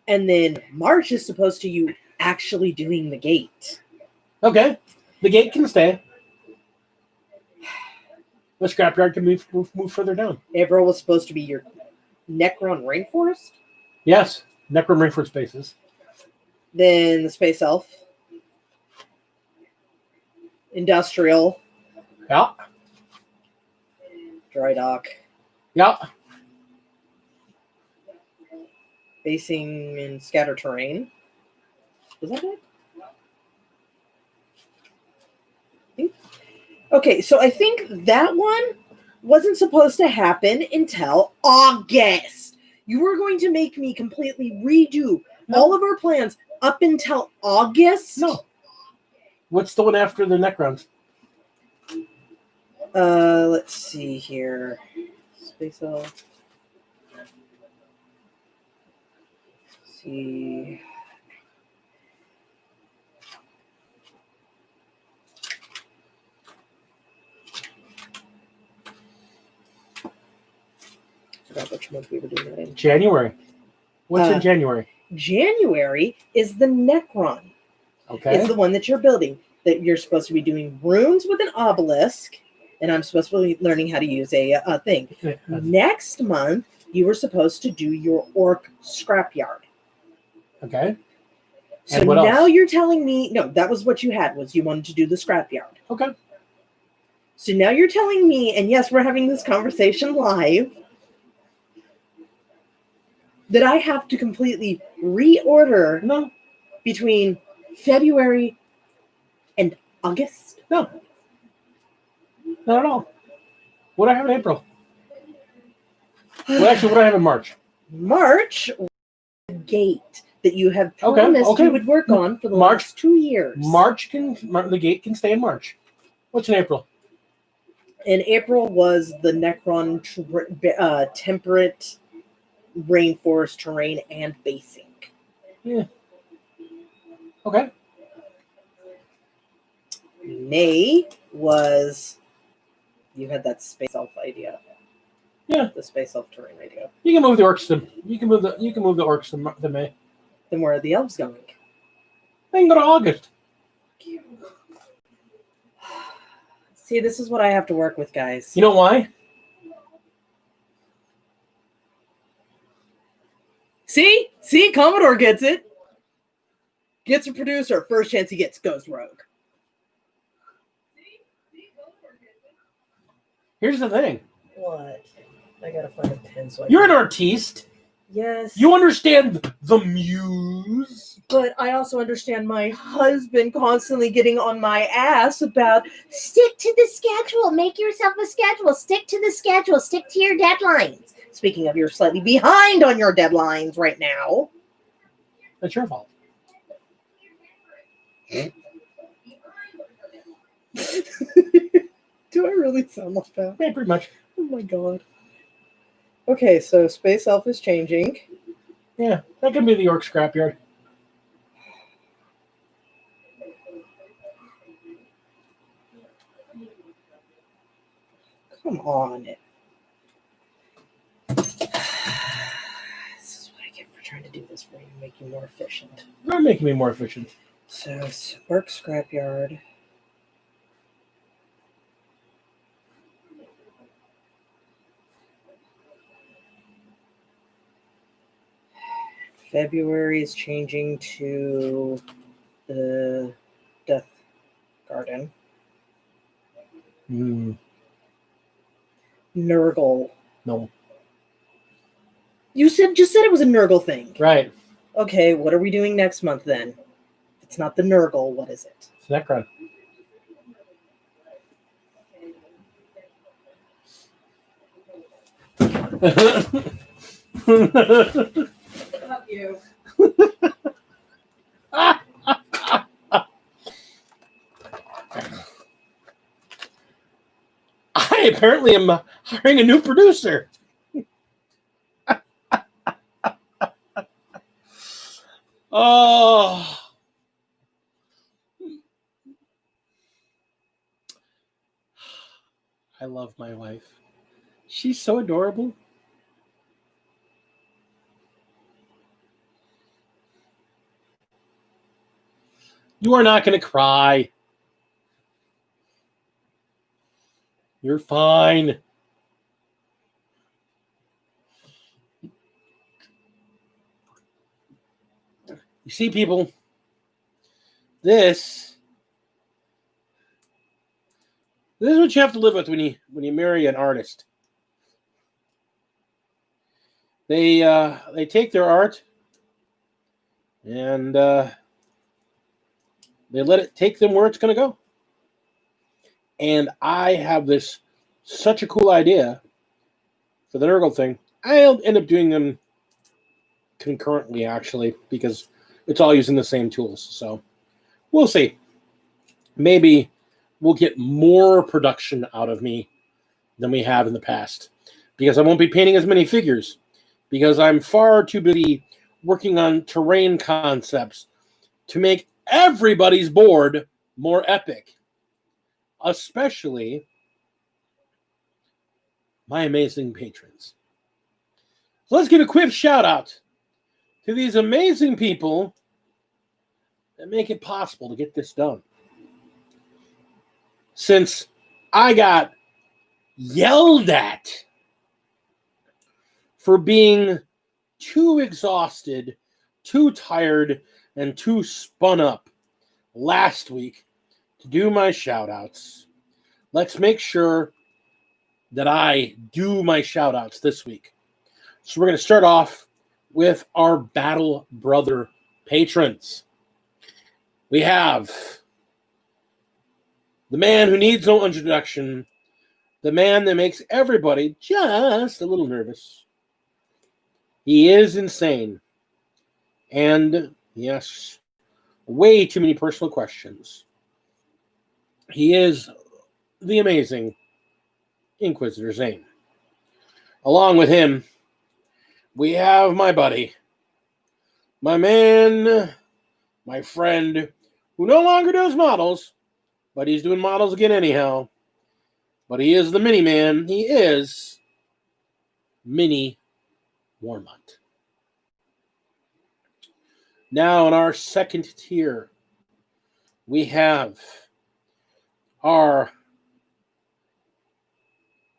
And then March is supposed to you actually doing the gate. Okay. The gate can stay. The scrapyard can move further down. April was supposed to be your Necron Rainforest. Yes. Necron Rainforest spaces. Then the Space Elf. Industrial. Yeah. Dry Dock. Yeah. Basing in Scatter Terrain. Is that it? Okay, so I think that one wasn't supposed to happen until August. You were going to make me completely redo all of our plans up until August? No. What's the one after the Necrons? Let's see here. Space Elf. Let's see. I forgot which month we were doing that in. January. What's in January? January is the Necron. Okay. It's the one that you're building. That you're supposed to be doing runes with an obelisk, and I'm supposed to be learning how to use a thing. Next month, you were supposed to do your orc scrapyard. Okay. So And what now else? you're telling me, no, that was what you had, was you wanted to do the scrapyard. Okay. So now you're telling me, and yes, we're having this conversation live, that I have to completely reorder No. between February and August? No. Not at all. What do I have in April? Well, actually, what do I have in March? March, gate that you have Okay, promised okay. you would work on for the March- last 2 years. The gate can stay in March. What's in April? In April was the Necron temperate rainforest terrain and basing. Yeah. Okay. May was you had that space elf idea. Yeah. The space elf terrain idea. You can move the orcs to. You can move the orcs to May. Then where are the elves going? They can go to August. See, this is what I have to work with, guys. You know why? See, Commodore gets it. Gets a producer. First chance he gets goes rogue. Here's the thing. What? I gotta find a pen. So You're an artiste. Yes. You understand the muse. But I also understand my husband constantly getting on my ass about stick to the schedule, make yourself a schedule, stick to the schedule, stick to your deadlines. Speaking of, you're slightly behind on your deadlines right now. That's your fault. Do I really sound like that? Yeah, pretty much. Oh my god. Okay, so Space Elf is changing. Yeah, that could be the orc scrapyard. Come on. This is what I get for trying to do this for you, make you more efficient. You're making me more efficient. So, work scrapyard. February is changing to the Death Garden. Nurgle. No. You just said it was a Nurgle thing. Right. Okay, what are we doing next month then? If it's not the Nurgle, what is it? It's Necron. Fuck you. I apparently am hiring a new producer. Oh. I love my wife. She's so adorable. You are not going to cry. You're fine. You see, people, this is what you have to live with when you marry an artist. They take their art and they let it take them where it's going to go. And I have such a cool idea for the Nurgle thing. I'll end up doing them concurrently, actually, because it's all using the same tools. So we'll see. Maybe we'll get more production out of me than we have in the past, because I won't be painting as many figures, because I'm far too busy working on terrain concepts to make everybody's board more epic, especially my amazing patrons. So let's give a quick shout out to these amazing people that make it possible to get this done. Since I got yelled at for being too exhausted, too tired, and too spun up last week to do my shout-outs, let's make sure that I do my shout-outs this week. So we're going to start off with our Battle Brother patrons. We have the man who needs no introduction, the man that makes everybody just a little nervous. He is insane. And, yes, way too many personal questions. He is the amazing Inquisitor Zane. Along with him, we have my buddy, my man, my friend, who no longer does models, but he's doing models again anyhow. But he is the mini-man. He is Mini Warmont. Now in our second tier, we have our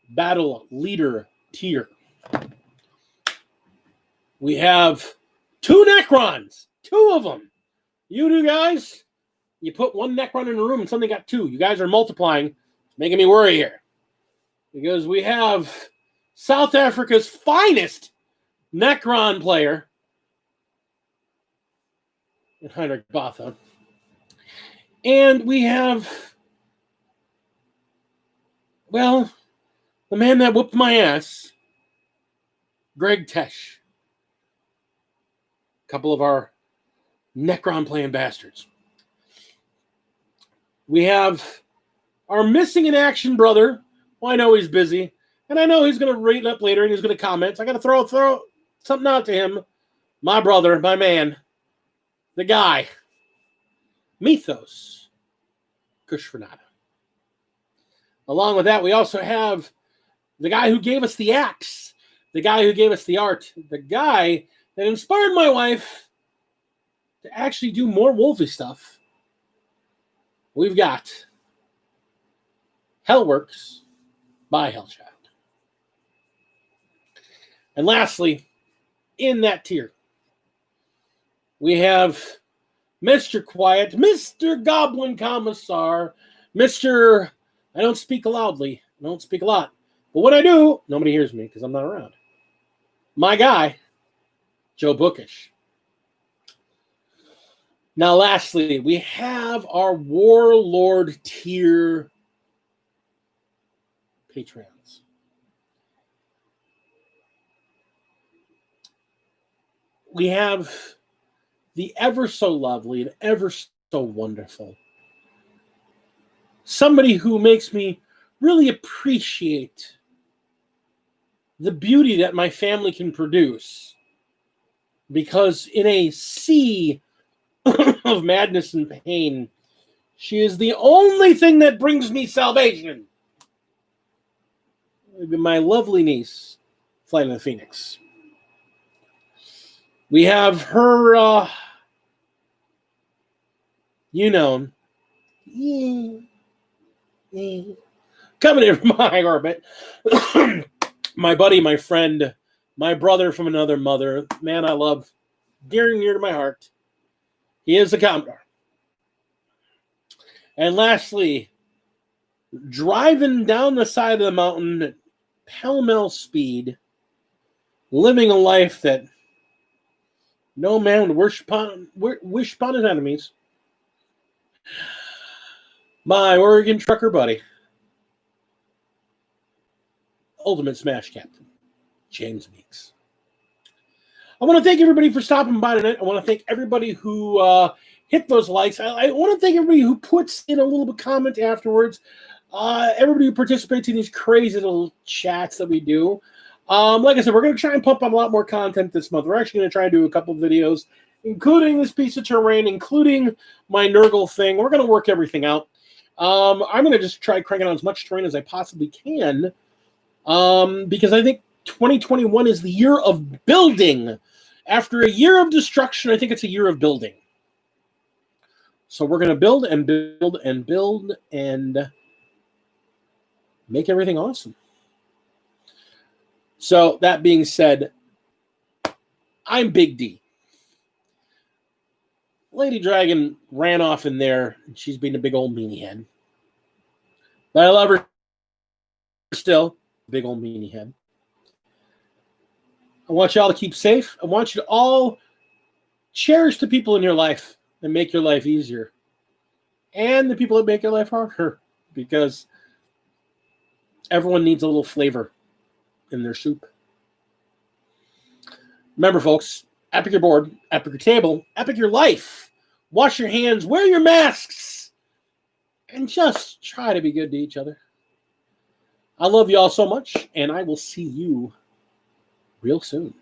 Battle Leader tier. We have 2 Necrons. 2 of them. You two guys, you put 1 Necron in a room and suddenly got 2. You guys are multiplying. It's making me worry here. Because we have South Africa's finest Necron player in Heinrich Botha. And we have, well, the man that whooped my ass, Greg Tesh. A couple of our Necron playing bastards. We have our missing in action brother. Well, I know he's busy, and I know he's going to read up later and he's going to comment. So I got to throw something out to him. My brother, my man, the guy, Mythos Kushfernada. Along with that, we also have the guy who gave us the axe, the guy who gave us the art, the guy that inspired my wife to actually do more Wolfie stuff. We've got Hellworks by Hellchild. And lastly, in that tier, we have Mr. Quiet, Mr. Goblin Commissar, Mr. I don't speak loudly, I don't speak a lot. But when I do, nobody hears me because I'm not around. My guy, Joe Bookish. Now, lastly, we have our Warlord tier patrons. We have the ever so lovely and ever so wonderful, somebody who makes me really appreciate the beauty that my family can produce, because in a sea of madness and pain, she is the only thing that brings me salvation. My lovely niece, Flight of the Phoenix. We have her, coming in from my orbit. My buddy, my friend, my brother from another mother, man I love, dear and near to my heart. He is the Commodore. And lastly, driving down the side of the mountain at pell-mell speed, living a life that no man would wish upon his enemies, my Oregon trucker buddy, Ultimate Smash Captain, James Meeks. I want to thank everybody for stopping by tonight. I want to thank everybody who hit those likes. I want to thank everybody who puts in a little bit comment afterwards. Everybody who participates in these crazy little chats that we do. Like I said, we're going to try and pump out a lot more content this month. We're actually going to try and do a couple of videos, including this piece of terrain, including my Nurgle thing. We're going to work everything out. I'm going to just try cranking out as much terrain as I possibly can, because I think 2021 is the year of building. After a year of destruction, I think it's a year of building. So we're going to build and build and build and make everything awesome. So that being said, I'm Big D. Lady Dragon ran off in there, and she's being a big old meanie head. But I love her still, big old meanie head. I want y'all to keep safe. I want you to all cherish the people in your life and make your life easier. And the people that make your life harder. Because everyone needs a little flavor in their soup. Remember, folks, epic your board, epic your table, epic your life. Wash your hands, wear your masks, and just try to be good to each other. I love you all so much, and I will see you real soon.